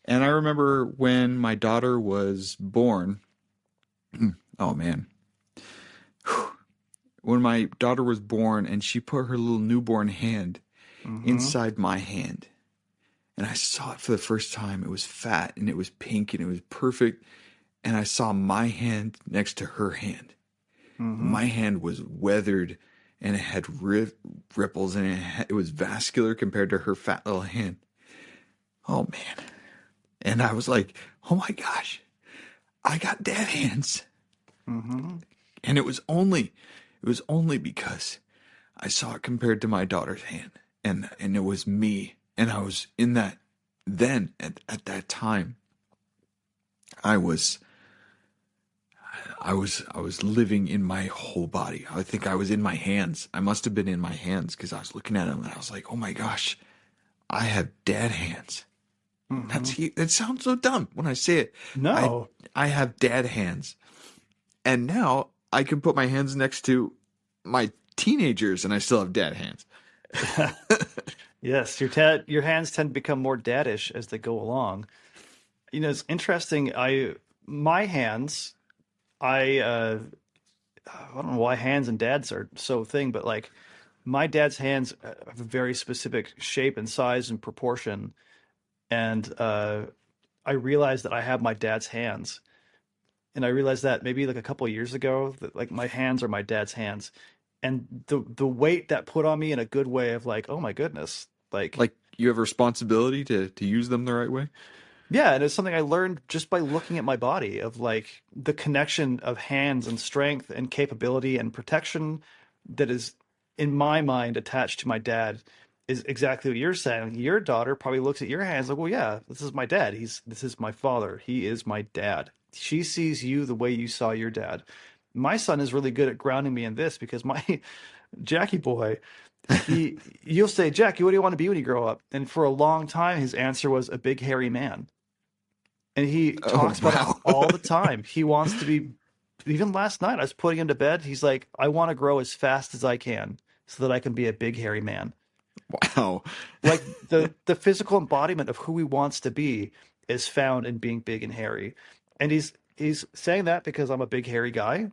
And I remember when my daughter was born. Oh man. When my daughter was born and she put her little newborn hand Mm-hmm. inside my hand, and I saw it for the first time. It was fat and it was pink and it was perfect. And I saw my hand next to her hand. Mm-hmm. My hand was weathered and it had ripples, and it was vascular compared to her fat little hand. Oh man. And I was like, oh my gosh, I got dad hands. Mm-hmm. And it was only because I saw it compared to my daughter's hand. And it was me. And I was in that then at that time. I was I was living in my whole body. I think I was in my hands. I must have been in my hands because I was looking at them and I was like, "Oh my gosh, I have dad hands." Mm-hmm. That sounds so dumb when I say it. I No. I have dad hands, and now I can put my hands next to my teenagers, and I still have dad hands. Yes, your hands tend to become more daddish as they go along. It's interesting. My hands, I don't know why hands and dads are so thing, but like my dad's hands have a very specific shape and size and proportion, and I realized that I have my dad's hands, and I realized that maybe like a couple of years ago that like my hands are my dad's hands, and the weight that put on me in a good way of like, oh my goodness, like. Like you have a responsibility to use them the right way. Yeah, and it's something I learned just by looking at my body of like the connection of hands and strength and capability and protection that is in my mind attached to my dad is exactly what you're saying. Your daughter probably looks at your hands like, well, yeah, this is my dad. This is my father. He is my dad. She sees you the way you saw your dad. My son is really good at grounding me in this because my Jackie boy, you'll say, Jackie, what do you want to be when you grow up? And for a long time, his answer was a big hairy man. And he Oh talks about it wow. all the time. He wants to be, even last night, I was putting him to bed. He's like, I want to grow as fast as I can so that I can be a big, hairy man. Wow. Like the physical embodiment of who he wants to be is found in being big and hairy. And he's saying that because I'm a big, hairy guy.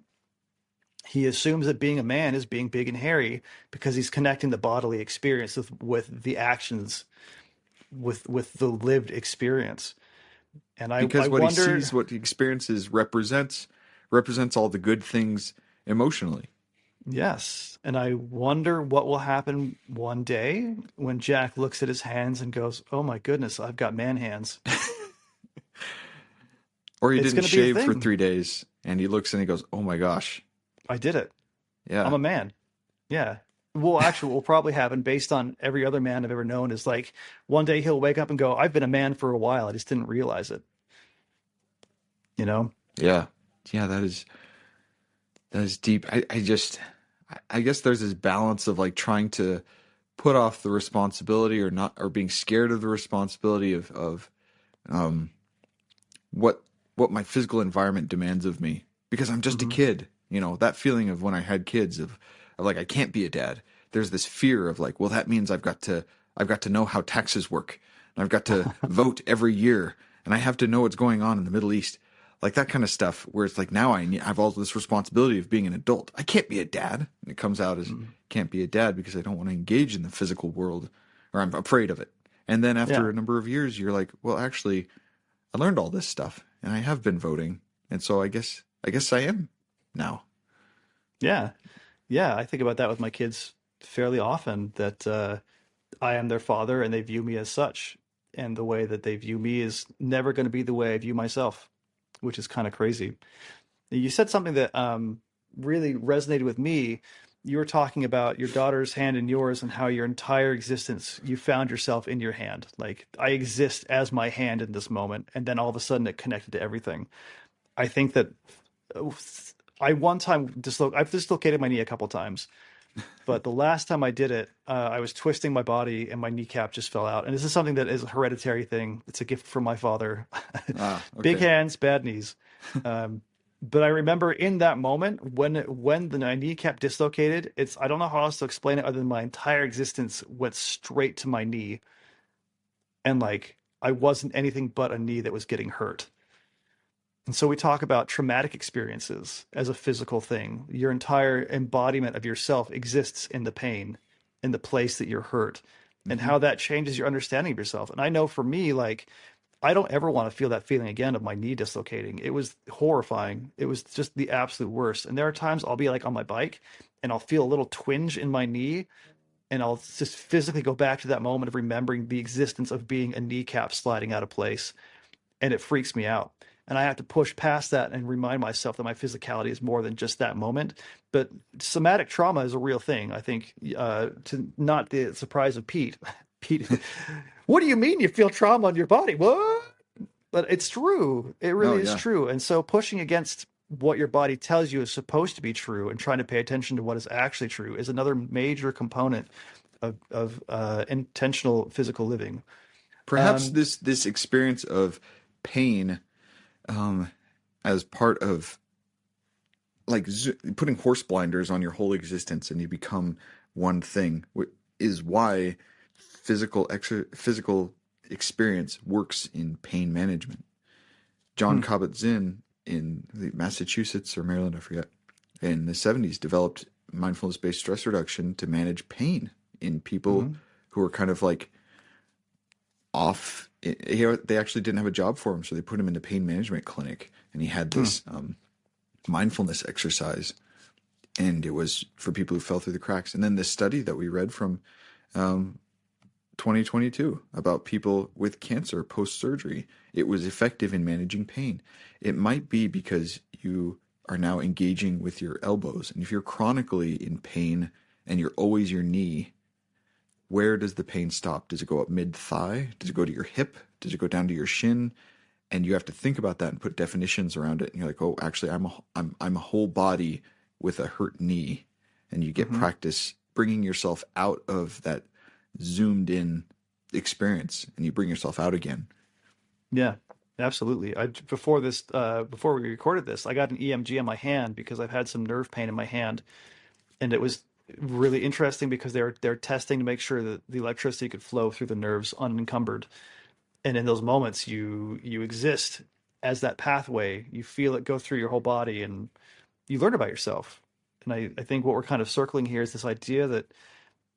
He assumes that being a man is being big and hairy because he's connecting the bodily experience with the actions, with the lived experience. And I Because what he wonder. sees, what he experiences represents all the good things emotionally. Yes, and I wonder what will happen one day when Jack looks at his hands and goes, "Oh my goodness, I've got man hands." Or he It's didn't going to be a shave for thing. 3 days and he looks and he goes, "Oh my gosh." I did it. I'm Yeah. a man. Yeah. Well, actually, what will probably happen based on every other man I've ever known is like one day he'll wake up and go, "I've been a man for a while. I just didn't realize it." You know? Yeah. Yeah, that is deep. I guess there's this balance of like trying to put off the responsibility or not, or being scared of the responsibility of um what what my physical environment demands of me because I'm just a Hmm. kid. That feeling of when I had kids of like I can't be a dad. There's this fear of like, well, that means I've got to know how taxes work, and I've got to vote every year, and I have to know what's going on in the Middle East. Like that kind of stuff where it's like now I have all this responsibility of being an adult. I can't be a dad. And it comes out as can't be a dad because I don't want to engage in the physical world, or I'm afraid of it. And then after Yeah. a number of years, you're like, well, actually, I learned all this stuff and I have been voting. And so I guess I guess I am now. Yeah. Yeah. I think about that with my kids fairly often that I am their father and they view me as such. And the way that they view me is never going to be the way I view myself, which is kind of crazy. You said something that really resonated with me. You were talking about your daughter's hand in yours and how your entire existence, you found yourself in your hand. Like, I exist as my hand in this moment. And then all of a sudden it connected to everything. I think that I one time I've dislocated my knee a couple times, but the last time I did it, I was twisting my body and my kneecap just fell out. And this is something that is a hereditary thing. It's a gift from my father. Ah, Big okay. hands, bad knees. Um, but I remember in that moment when my kneecap dislocated, I don't know how else to explain it other than my entire existence went straight to my knee, and like I wasn't anything but a knee that was getting hurt. And so we talk about traumatic experiences as a physical thing. Your entire embodiment of yourself exists in the pain, in the place that you're hurt, and Hmm. how that changes your understanding of yourself. And I know for me, like, I don't ever want to feel that feeling again of my knee dislocating. It was horrifying. It was just the absolute worst. And there are times I'll be like on my bike and I'll feel a little twinge in my knee and I'll just physically go back to that moment of remembering the existence of being a kneecap sliding out of place, and it freaks me out. And I have to push past that and remind myself that my physicality is more than just that moment. But somatic trauma is a real thing. I think, to not the surprise of Pete. Pete, what do you mean you feel trauma on your body? What? But it's true. It Oh really is yeah. true. And so pushing against what your body tells you is supposed to be true and trying to pay attention to what is actually true is another major component of intentional physical living. Perhaps Um, this experience of pain, um, as part of like putting horse blinders on your whole existence and you become one thing, is why physical experience works in pain management. John hmm, Kabat-Zinn in Massachusetts or Maryland, I forget, in the 70s developed mindfulness-based stress reduction to manage pain in people mhm, who were kind of like off. They actually didn't have a job for him, so they put him in a pain management clinic, and he had hmm. this mindfulness exercise, and it was for people who fell through the cracks. And then this study that we read from um, 2022 about people with cancer post surgery, it was effective in managing pain. It might be because you are now engaging with your elbows, and if you're chronically in pain and you're always your knee, where does the pain stop? Does it go up mid thigh? Does it go to your hip? Does it go down to your shin? And you have to think about that and put definitions around it. And you're like, oh, actually, I'm a whole body with a hurt knee, and you get Hmm. practice bringing yourself out of that zoomed in experience, and you bring yourself out again. Yeah, absolutely. Before we recorded this, I got an EMG on my hand because I've had some nerve pain in my hand, and it was really interesting because they're testing to make sure that the electricity could flow through the nerves unencumbered. And in those moments, you exist as that pathway. You feel it go through your whole body, and you learn about yourself. And I think what we're kind of circling here is this idea that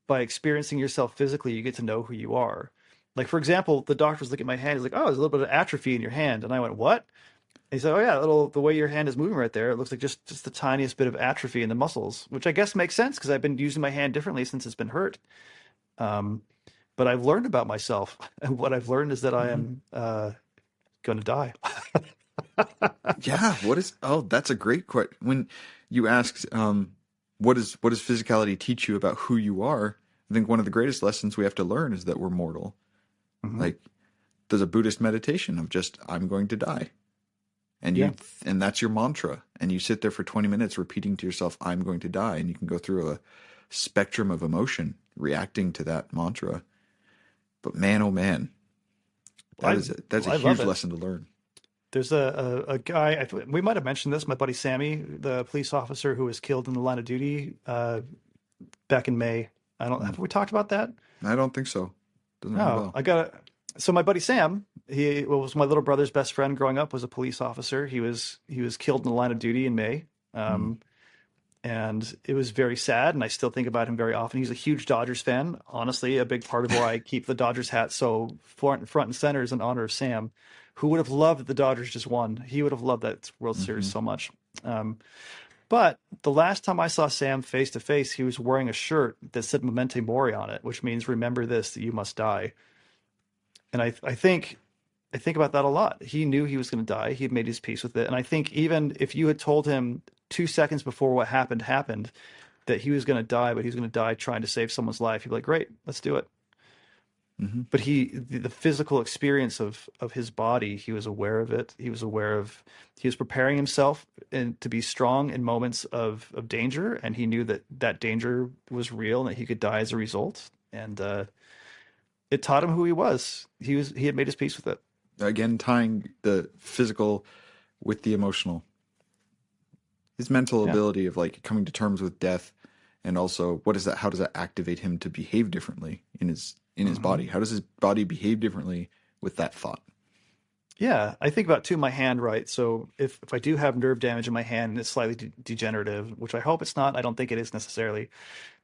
by experiencing yourself physically, you get to know who you are. Like, for example, the doctor was looking at my hand. He's like, "Oh, there's a little bit of atrophy in your hand," and I went, "What?" And he said, "Oh yeah, the way your hand is moving right there, it looks like just the tiniest bit of atrophy in the muscles," which I guess makes sense because I've been using my hand differently since it's been hurt. Um, but I've learned about myself, and what I've learned is that I Hmm. am going to die. Yeah. What is? Oh, that's a great question. When you asked, what does physicality teach you about who you are? I think one of the greatest lessons we have to learn is that we're mortal. Hmm. Like there's a Buddhist meditation of just I'm going to die, and Yeah. that's your mantra, and you sit there for 20 minutes repeating to yourself I'm going to die, and you can go through a spectrum of emotion reacting to that mantra. But man, oh man, I that's a I love huge it. lesson to learn. There's a guy, we might have mentioned this, my buddy Sammy, the police officer who was killed in the line of duty back in May. I don't, Hmm. have we talked about that? I don't think so. Doesn't ring a No, bell. so my buddy Sam, he was my little brother's best friend growing up, was a police officer. He was killed in the line of duty in May. Hmm. Um, and it was very sad, and I still think about him very often. He's a huge Dodgers fan. Honestly, a big part of why I keep the Dodgers hat so front and center is in honor of Sam, who would have loved that the Dodgers just won. He would have loved that World Series Hmm. so much. But the last time I saw Sam face to face, he was wearing a shirt that said Memento Mori on it, which means remember this, that you must die. And I think about that a lot. He knew he was going to die. He had made his peace with it. And I think even if you had told him 2 seconds before what happened that he was going to die, but he was going to die trying to save someone's life, he'd be like, great, let's do it. Hmm. But the physical experience of his body, he was aware of it. He was aware of, he was preparing himself to be strong in moments of danger. And he knew that that danger was real and that he could die as a result. And it taught him who he was. He had made his peace with it. Again, tying the physical with the emotional. His mental Yeah. ability of like coming to terms with death, and also what is that? How does that activate him to behave differently in his Hmm. body? How does his body behave differently with that thought? Yeah, I think about too my hand, right? So if I do have nerve damage in my hand and it's slightly degenerative, which I hope it's not, I don't think it is necessarily.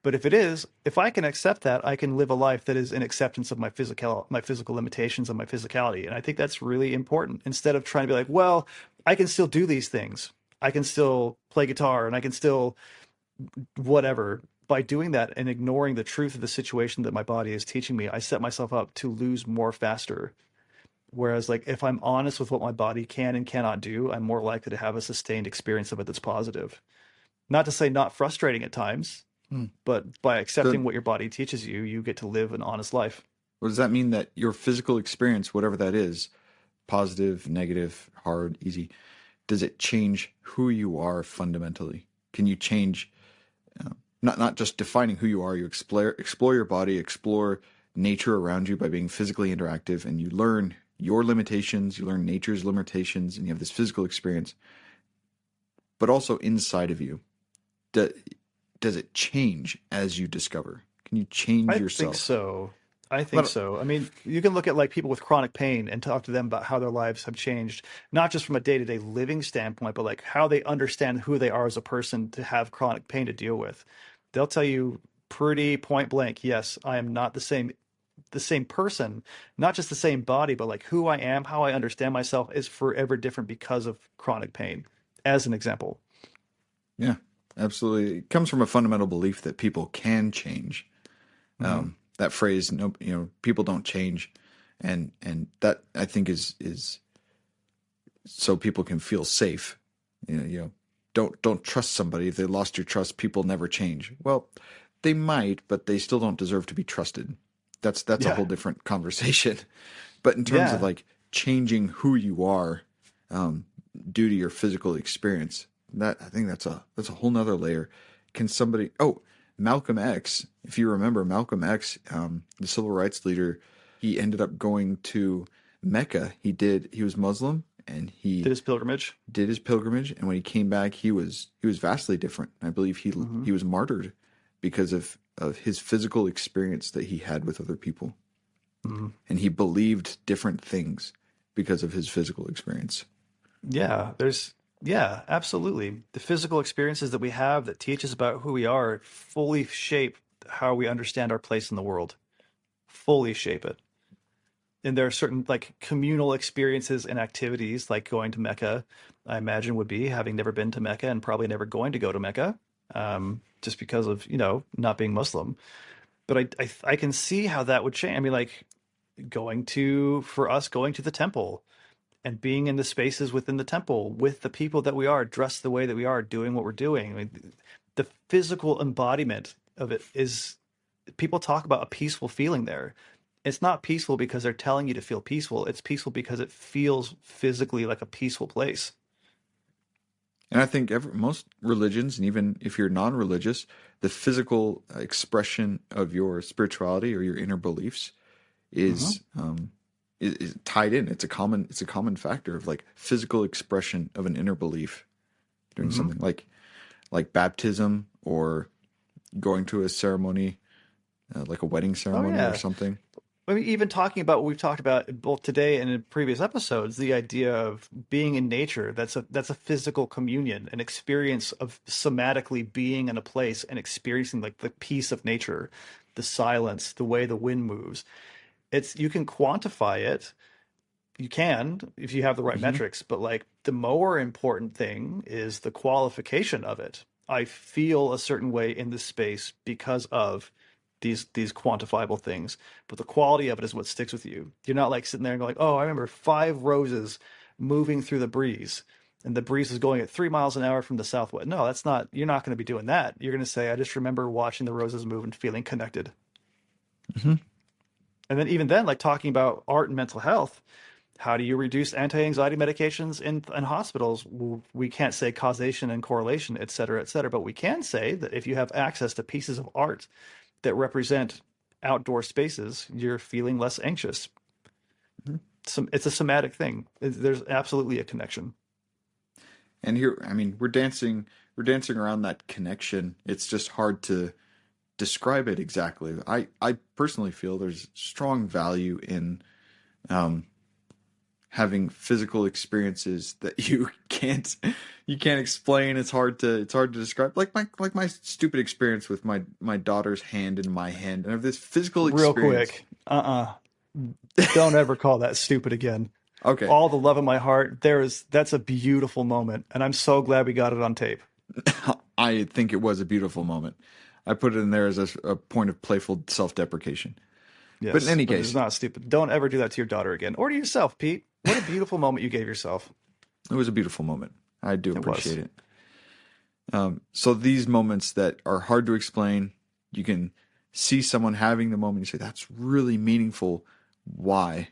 But if it is, if I can accept that, I can live a life that is in acceptance of my physical limitations and my physicality. And I think that's really important. Instead of trying to be like, well, I can still do these things. I can still play guitar and I can still whatever. By doing that and ignoring the truth of the situation that my body is teaching me, I set myself up to lose more faster. Whereas, like, if I'm honest with what my body can and cannot do, I'm more likely to have a sustained experience of it that's positive. Not to say not frustrating at times, Hmm. but by So, accepting what your body teaches you, you get to live an honest life. what does that mean? That your physical experience, whatever that is, positive, negative, hard, easy, does it change who you are fundamentally? Can you change not just defining who you are? You explore your body, explore nature around you by being physically interactive, and you learn your limitations, you learn nature's limitations, and you have this physical experience. But also inside of you, do, does it change as you discover? Can you change I think yourself? so. I think But so. I mean, you can look at like people with chronic pain and talk to them about how their lives have changed, not just from a day-to-day living standpoint, but like how they understand who they are as a person to have chronic pain to deal with. They'll tell you pretty point blank, yes, I am not the same person, not just the same body, but like who I am, how I understand myself is forever different because of chronic pain, as an example. yeah, absolutely. It comes from a fundamental belief that people can change. Hmm. That phrase, no, people don't change, and that I think is so people can feel safe. Don't trust somebody if they lost your trust. People never change. Well, they might, but they still don't deserve to be trusted. That's a Yeah. whole different conversation. But in terms of Yeah. like changing who you are um, due to your physical experience, that I think that's a whole nother layer. Can somebody? Oh, Malcolm X. If you remember Malcolm X, the civil rights leader, he ended up going to Mecca. He was Muslim and Did he his pilgrimage. did his pilgrimage, and when he came back, he was vastly different. I believe Hmm. he was martyred because of his physical experience that he had with other people, Hmm. and he believed different things because of his physical experience. Yeah, yeah, absolutely. The physical experiences that we have that teach us about who we are fully shape how we understand our place in the world, fully shape it. And there are certain like communal experiences and activities like going to Mecca, I imagine would be having never been to Mecca and probably never going to go to Mecca, just because of, not being Muslim. But I can see how that would change. I mean, like for us, going to the temple and being in the spaces within the temple with the people that we are, dressed the way that we are, doing what we're doing. I mean, the physical embodiment of it is people talk about a peaceful feeling there. It's not peaceful because they're telling you to feel peaceful. It's peaceful because it feels physically like a peaceful place. And I think most religions, and even if you're non-religious, the physical expression of your spirituality or your inner beliefs Hmm. is is tied in. It's a common factor of like physical expression of an inner belief doing Hmm. something like baptism or going to a ceremony like a wedding Oh ceremony or yeah. something. I mean, even talking about what we've talked about both today and in previous episodes, the idea of being in nature, that's a physical communion, an experience of somatically being in a place and experiencing like the peace of nature, the silence, the way the wind moves. It's you can quantify it You can if you have the right Hmm. metrics, but like the more important thing is the qualification of it. I feel a certain way in this space because of these quantifiable things, but the quality of it is what sticks with you. You're not like sitting there and going, "Oh, I remember 5 roses moving through the breeze." And the breeze is going at 3 miles an hour from the southwest. No, that's not, you're not going to be doing that. You're going to say, I just remember watching the roses move and feeling connected. Hmm. And then, even then, like talking about art and mental health, how do you reduce anti-anxiety medications in hospitals? We can't say causation and correlation, et cetera, but we can say that if you have access to pieces of art that represent outdoor spaces, you're feeling less anxious. It's a somatic thing. There's absolutely a connection. And here, I mean, we're dancing around that connection. It's just hard to describe it exactly. I personally feel there's strong value in um, having physical experiences that you can't explain. It's hard to describe. Like my stupid experience with my daughter's hand in my hand, and I have this physical Real experience. quick, don't ever call that stupid again. Okay, All the love in my heart. That's a beautiful moment, and I'm so glad we got it on tape. I think it was a beautiful moment. I put it in there as a point of playful self-deprecation. But in Yes, any but it's case, not stupid. Don't ever do that to your daughter again, or to yourself, Pete. What a beautiful moment you gave yourself. it was a beautiful moment. I do It was. appreciate it. So these moments that are hard to explain, you can see someone having the moment. You say, "That's really meaningful." Why?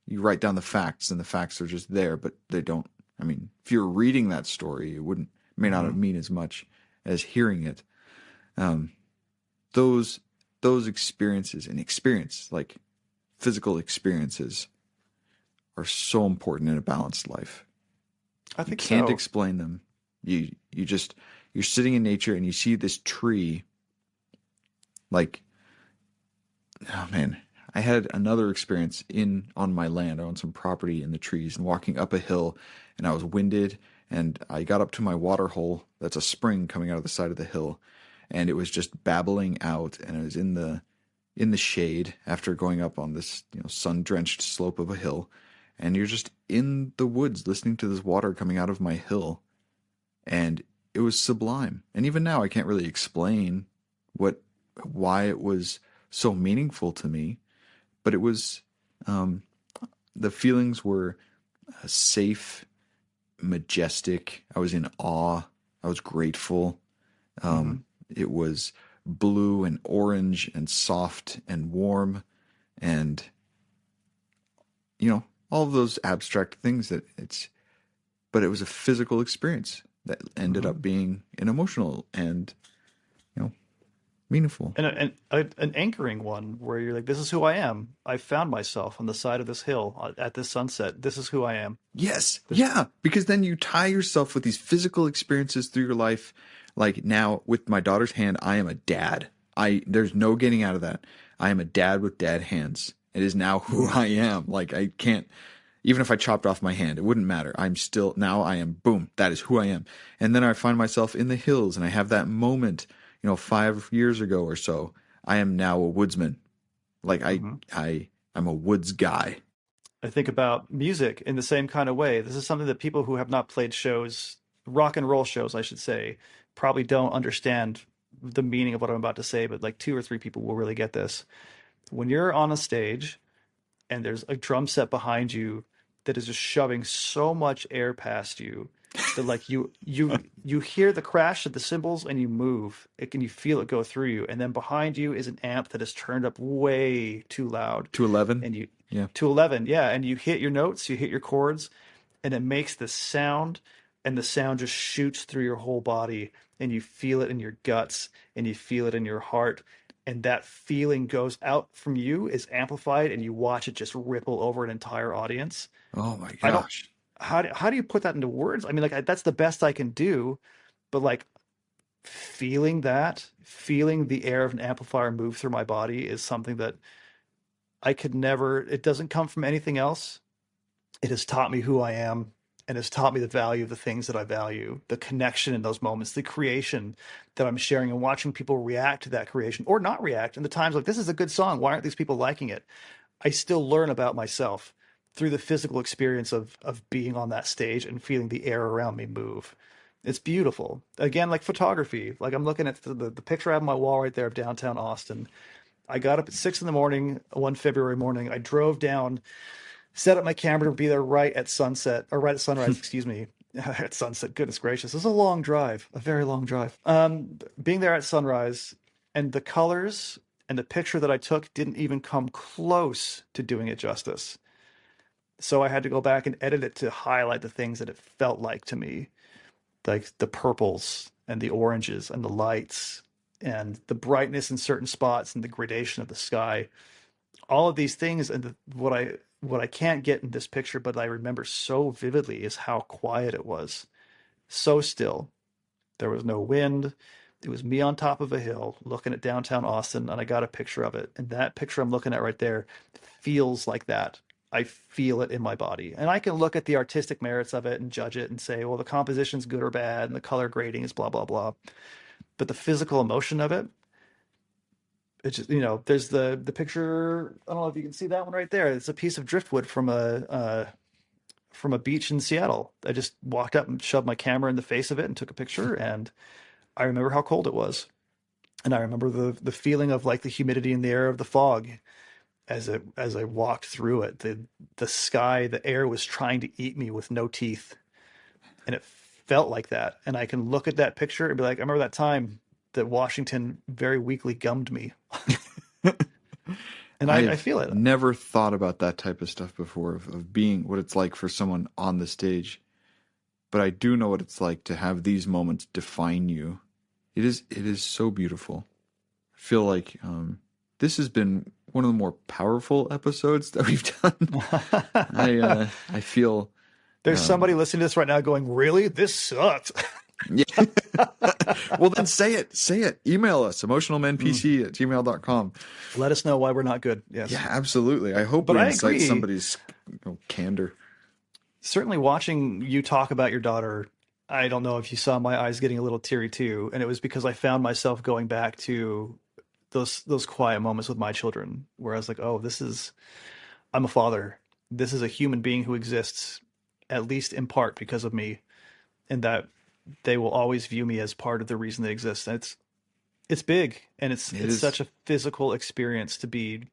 You write down the facts, and the facts are just there, but they don't. I mean, if you're reading that story, it wouldn't may not Hmm. have mean as much as hearing it. Um, those those experiences and experience like physical experiences are so important in a balanced life. I You think can't so. explain them. You just you're sitting in nature and you see this tree. Like, oh man, I had another experience in on my land. I own some property in the trees and walking up a hill, and I was winded, and I got up to my water hole. That's a spring coming out of the side of the hill, and it was just babbling out, and it was in the shade after going up on this sun drenched slope of a hill, and you're just in the woods listening to this water coming out of my hill, and it was sublime. And even now, I can't really explain what why it was so meaningful to me, but it was um, the feelings were safe, majestic. I was in awe. I was grateful. Hmm. It was blue and orange and soft and warm, and all of those abstract things that it's. But it was a physical experience that ended up Hmm. being an emotional and you know meaningful. An anchoring one where you're like, this is who I am. I found myself on the side of this hill at this sunset. This is who I am. Yes, This, yeah, because then you tie yourself with these physical experiences through your life. Like now with my daughter's hand, I am a dad. There's no getting out of that. I am a dad with dad hands. It is now who mhm. I am. Like I can't even if I chopped off my hand, it wouldn't matter. I'm still now I am boom, that is who I am. And then I find myself in the hills and I have that moment, 5 years ago or so. I am now a woodsman. Like Mhm. I'm a woods guy. I think about music in the same kind of way. This is something that people who have not played shows, rock and roll shows, I should say, probably don't understand the meaning of what I'm about to say, but like 2 or 3 people will really get this. When you're on a stage and there's a drum set behind you that is just shoving so much air past you that like you hear the crash of the cymbals and you move it and you feel it go through you, and then behind you is an amp that is turned up way too loud, To 11? and you Yeah. to 11, yeah, and you hit your notes, you hit your chords, and it makes this sound, and the sound just shoots through your whole body, and you feel it in your guts, and you feel it in your heart, and that feeling goes out from you, is amplified, and you watch it just ripple over an entire audience. Oh my I don't, gosh. how do you put that into words? I mean, like that's the best I can do, but like feeling the air of an amplifier move through my body is something that I could never, it doesn't come from anything else. It has taught me who I am, and has taught me the value of the things that I value, the connection in those moments, the creation that I'm sharing, and watching people react to that creation or not react. And the times like, this is a good song. Why aren't these people liking it? I still learn about myself through the physical experience of being on that stage and feeling the air around me move. It's beautiful. Again, like photography. Like I'm looking at the picture I have on my wall right there of downtown Austin. I got up at 6 in the morning, one February morning. I drove down, set up my camera to be there right at sunset, or right at sunrise, excuse me. At sunset, goodness gracious. This is a long drive, a very long drive. Being there at sunrise, and the colors and the picture that I took didn't even come close to doing it justice. So I had to go back and edit it to highlight the things that it felt like to me, like the purples and the oranges and the lights and the brightness in certain spots and the gradation of the sky. All of these things, and what I can't get in this picture, but I remember so vividly, is how quiet it was. So still. There was no wind. It was me on top of a hill looking at downtown Austin, and I got a picture of it. And that picture I'm looking at right there feels like that. I feel it in my body. And I can look at the artistic merits of it and judge it and say, well, the composition's good or bad, and the color grading is blah, blah, blah. But the physical emotion of it, it's just, there's the picture. I don't know if you can see that one right there. It's a piece of driftwood from a beach in Seattle. I just walked up and shoved my camera in the face of it and took a picture. And I remember how cold it was. And I remember the feeling of like the humidity in the air of the fog as I walked through it. The sky, the air was trying to eat me with no teeth. And it felt like that. And I can look at that picture and be like, I remember that time that Washington very weakly gummed me. And I feel it. Never thought about that type of stuff before, of being what it's like for someone on the stage. But I do know what it's like to have these moments define you. It is so beautiful. I feel like this has been one of the more powerful episodes that we've done. I feel there's somebody listening to this right now going, really? This sucked. Yeah. Well, then say it. Email us, emotionalmenpc@gmail.com. Let us know why we're not good. Yes. Yeah, absolutely. I hope we incite somebody's candor. Certainly watching you talk about your daughter, I don't know if you saw my eyes getting a little teary too. And it was because I found myself going back to those quiet moments with my children where I was like, oh, I'm a father. This is a human being who exists at least in part because of me. And that they will always view me as part of the reason they exist. And it's big, and it's such a physical experience to be.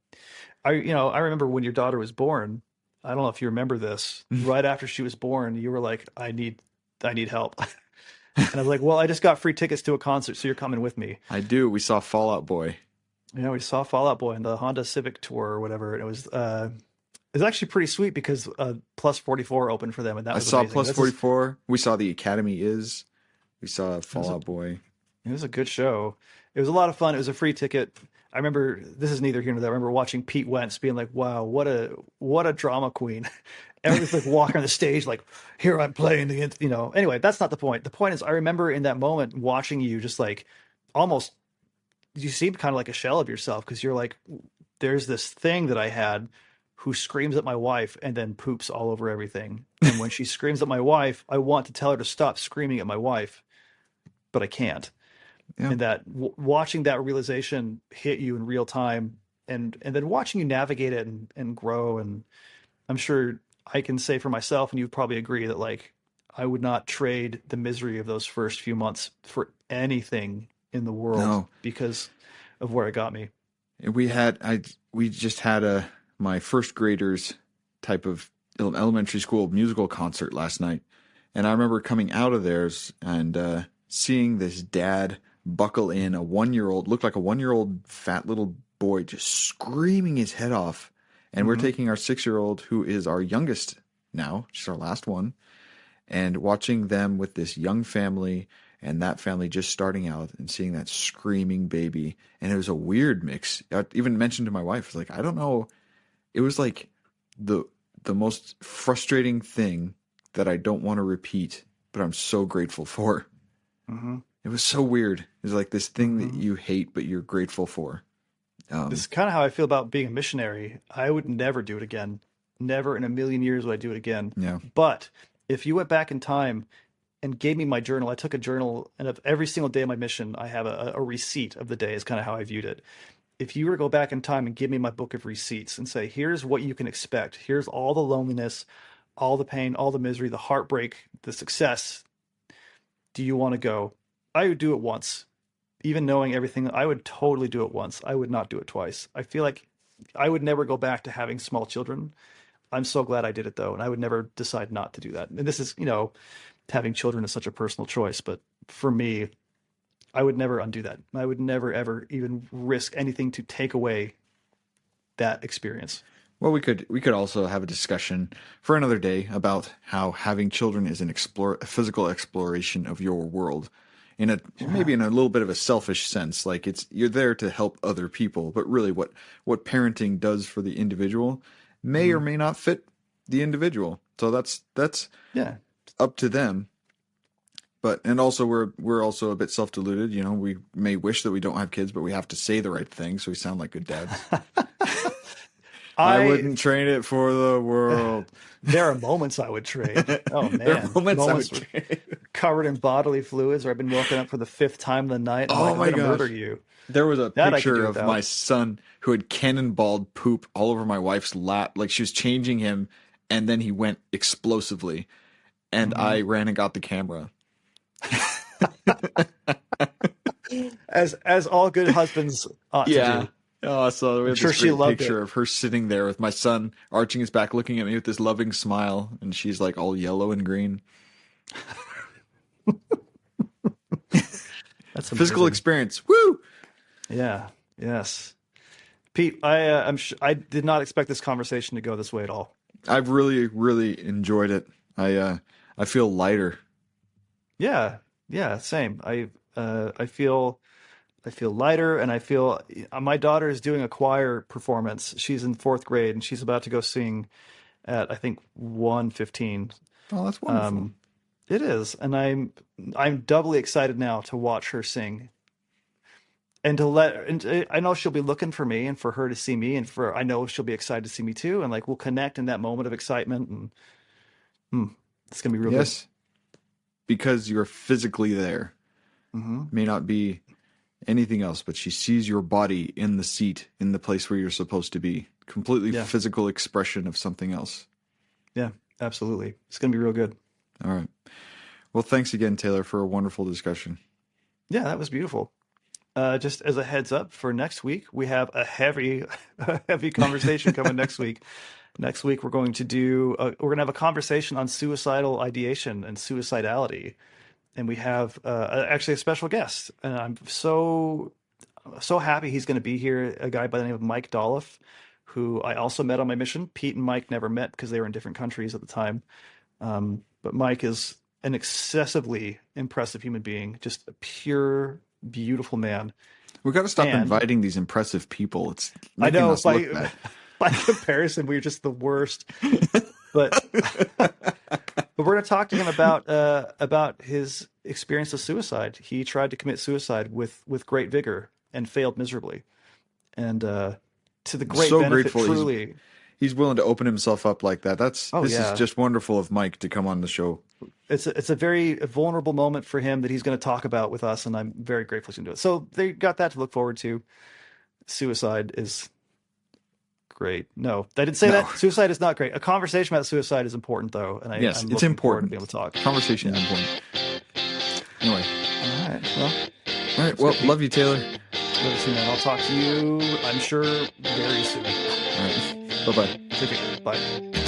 I remember when your daughter was born. I don't know if you remember this. Right after she was born, you were like, I need help. And I was like, well, I just got free tickets to a concert, so you're coming with me. I do. We saw Fall Out Boy. We saw Fall Out Boy in the Honda Civic tour or whatever. And it was actually pretty sweet because Plus 44 opened for them, and that was amazing. Plus 44. We saw The Academy Is. We saw Fall Out Boy. It was a good show. It was a lot of fun. It was a free ticket. I remember, this is neither here nor there. I remember watching Pete Wentz being like, wow, what a drama queen. Everyone's like walking on the stage like, here I'm playing against, Anyway, that's not the point. The point is, I remember in that moment watching you just like almost, you seemed kind of like a shell of yourself because you're like, there's this thing that I had who screams at my wife and then poops all over everything. And when she screams at my wife, I want to tell her to stop screaming at my wife, but I can't. Yeah. And that watching that realization hit you in real time and then watching you navigate it and grow. And I'm sure I can say for myself, and you probably agree, that like, I would not trade the misery of those first few months for anything in the world because of where it got me. We just had my first graders type of elementary school musical concert last night. And I remember coming out of theirs and seeing this dad buckle in a 1-year-old, looked like a 1-year-old fat little boy just screaming his head off. And we're taking our 6-year-old, who is our youngest now, she's our last one, and watching them with this young family and that family just starting out and seeing that screaming baby. And it was a weird mix. I even mentioned to my wife, like, I don't know. It was like the most frustrating thing that I don't want to repeat, but I'm so grateful for. Mm-hmm. It was so weird. It was like this thing that you hate, but you're grateful for. This is kind of how I feel about being a missionary. I would never do it again. Never in a million years would I do it again. Yeah. But if you went back in time and gave me my journal, I took a journal, and of every single day of my mission, I have a receipt of the day is kind of how I viewed it. if you were to go back in time and give me my book of receipts and say, here's what you can expect, here's all the loneliness, all the pain, all the misery, the heartbreak, the success, do you want to go? I would do it once. Even knowing everything, I would totally do it once. I would not do it twice. I feel like I would never go back to having small children. I'm so glad I did it though, and I would never decide not to do that. And this is, having children is such a personal choice, but for me, I would never undo that. I would never ever even risk anything to take away that experience. Well, we could also have a discussion for another day about how having children is a physical exploration of your world, maybe in a little bit of a selfish sense. Like you're there to help other people, but really what parenting does for the individual may or may not fit the individual. So that's up to them. And also we're also a bit self-deluded. We may wish that we don't have kids, but we have to say the right thing so we sound like good dads. I wouldn't trade it for the world. There are moments I would trade. Oh man, there are moments I would trade. Covered in bodily fluids, or I've been woken up for the 5th time of the night. I'm my going to gosh. murder you. There was a picture of my son who had cannonballed poop all over my wife's lap. Like she was changing him, and then he went explosively, and I ran and got the camera. As all good husbands ought to do. Oh, so we have sure this she great loved picture of her sitting there with my son arching his back, looking at me with this loving smile, and she's like all yellow and green. That's physical experience. Woo! Yeah. Yes. Pete, I did not expect this conversation to go this way at all. I've really, really enjoyed it. I feel lighter. Yeah. Same. I feel lighter, and I feel my daughter is doing a choir performance. She's in 4th grade, and she's about to go sing at, I think, 1:15. Oh, that's wonderful. It is, and I'm doubly excited now to watch her sing, and I know she'll be looking for me, and for her to see me, and I know she'll be excited to see me too, and like we'll connect in that moment of excitement, and it's gonna be real good. Because you're physically there. May not be anything else, but she sees your body in the seat, in the place where you're supposed to be. Completely physical expression of something else. Yeah, absolutely. It's going to be real good. All right. Well, thanks again, Taylor, for a wonderful discussion. Yeah, that was beautiful. Just as a heads up for next week, we have a heavy conversation coming next week. Next week, we're going to have a conversation on suicidal ideation and suicidality. And we have actually a special guest, and I'm so happy he's going to be here. A guy by the name of Mike Dolloff, who I also met on my mission. Pete and Mike never met because they were in different countries at the time. But Mike is an excessively impressive human being, just a pure, beautiful man. We've got to stop inviting these impressive people. It's making us look bad. By comparison, we're just the worst. But we're going to talk to him about his experience of suicide. He tried to commit suicide with great vigor and failed miserably. And to the great so benefit, grateful truly. He's willing to open himself up like that. This is just wonderful of Mike to come on the show. It's a very vulnerable moment for him that he's going to talk about with us, and I'm very grateful to do it. So they got that to look forward to. Suicide is great. No, I didn't say that. Suicide is not great. A conversation about suicide is important, though. And yes, I'm it's important to be able to talk. Conversation is important. Anyway. All right. Well, love you, Taylor. Love you too, man. I'll talk to you, I'm sure, very soon. All right. Bye-bye. Take care. Bye.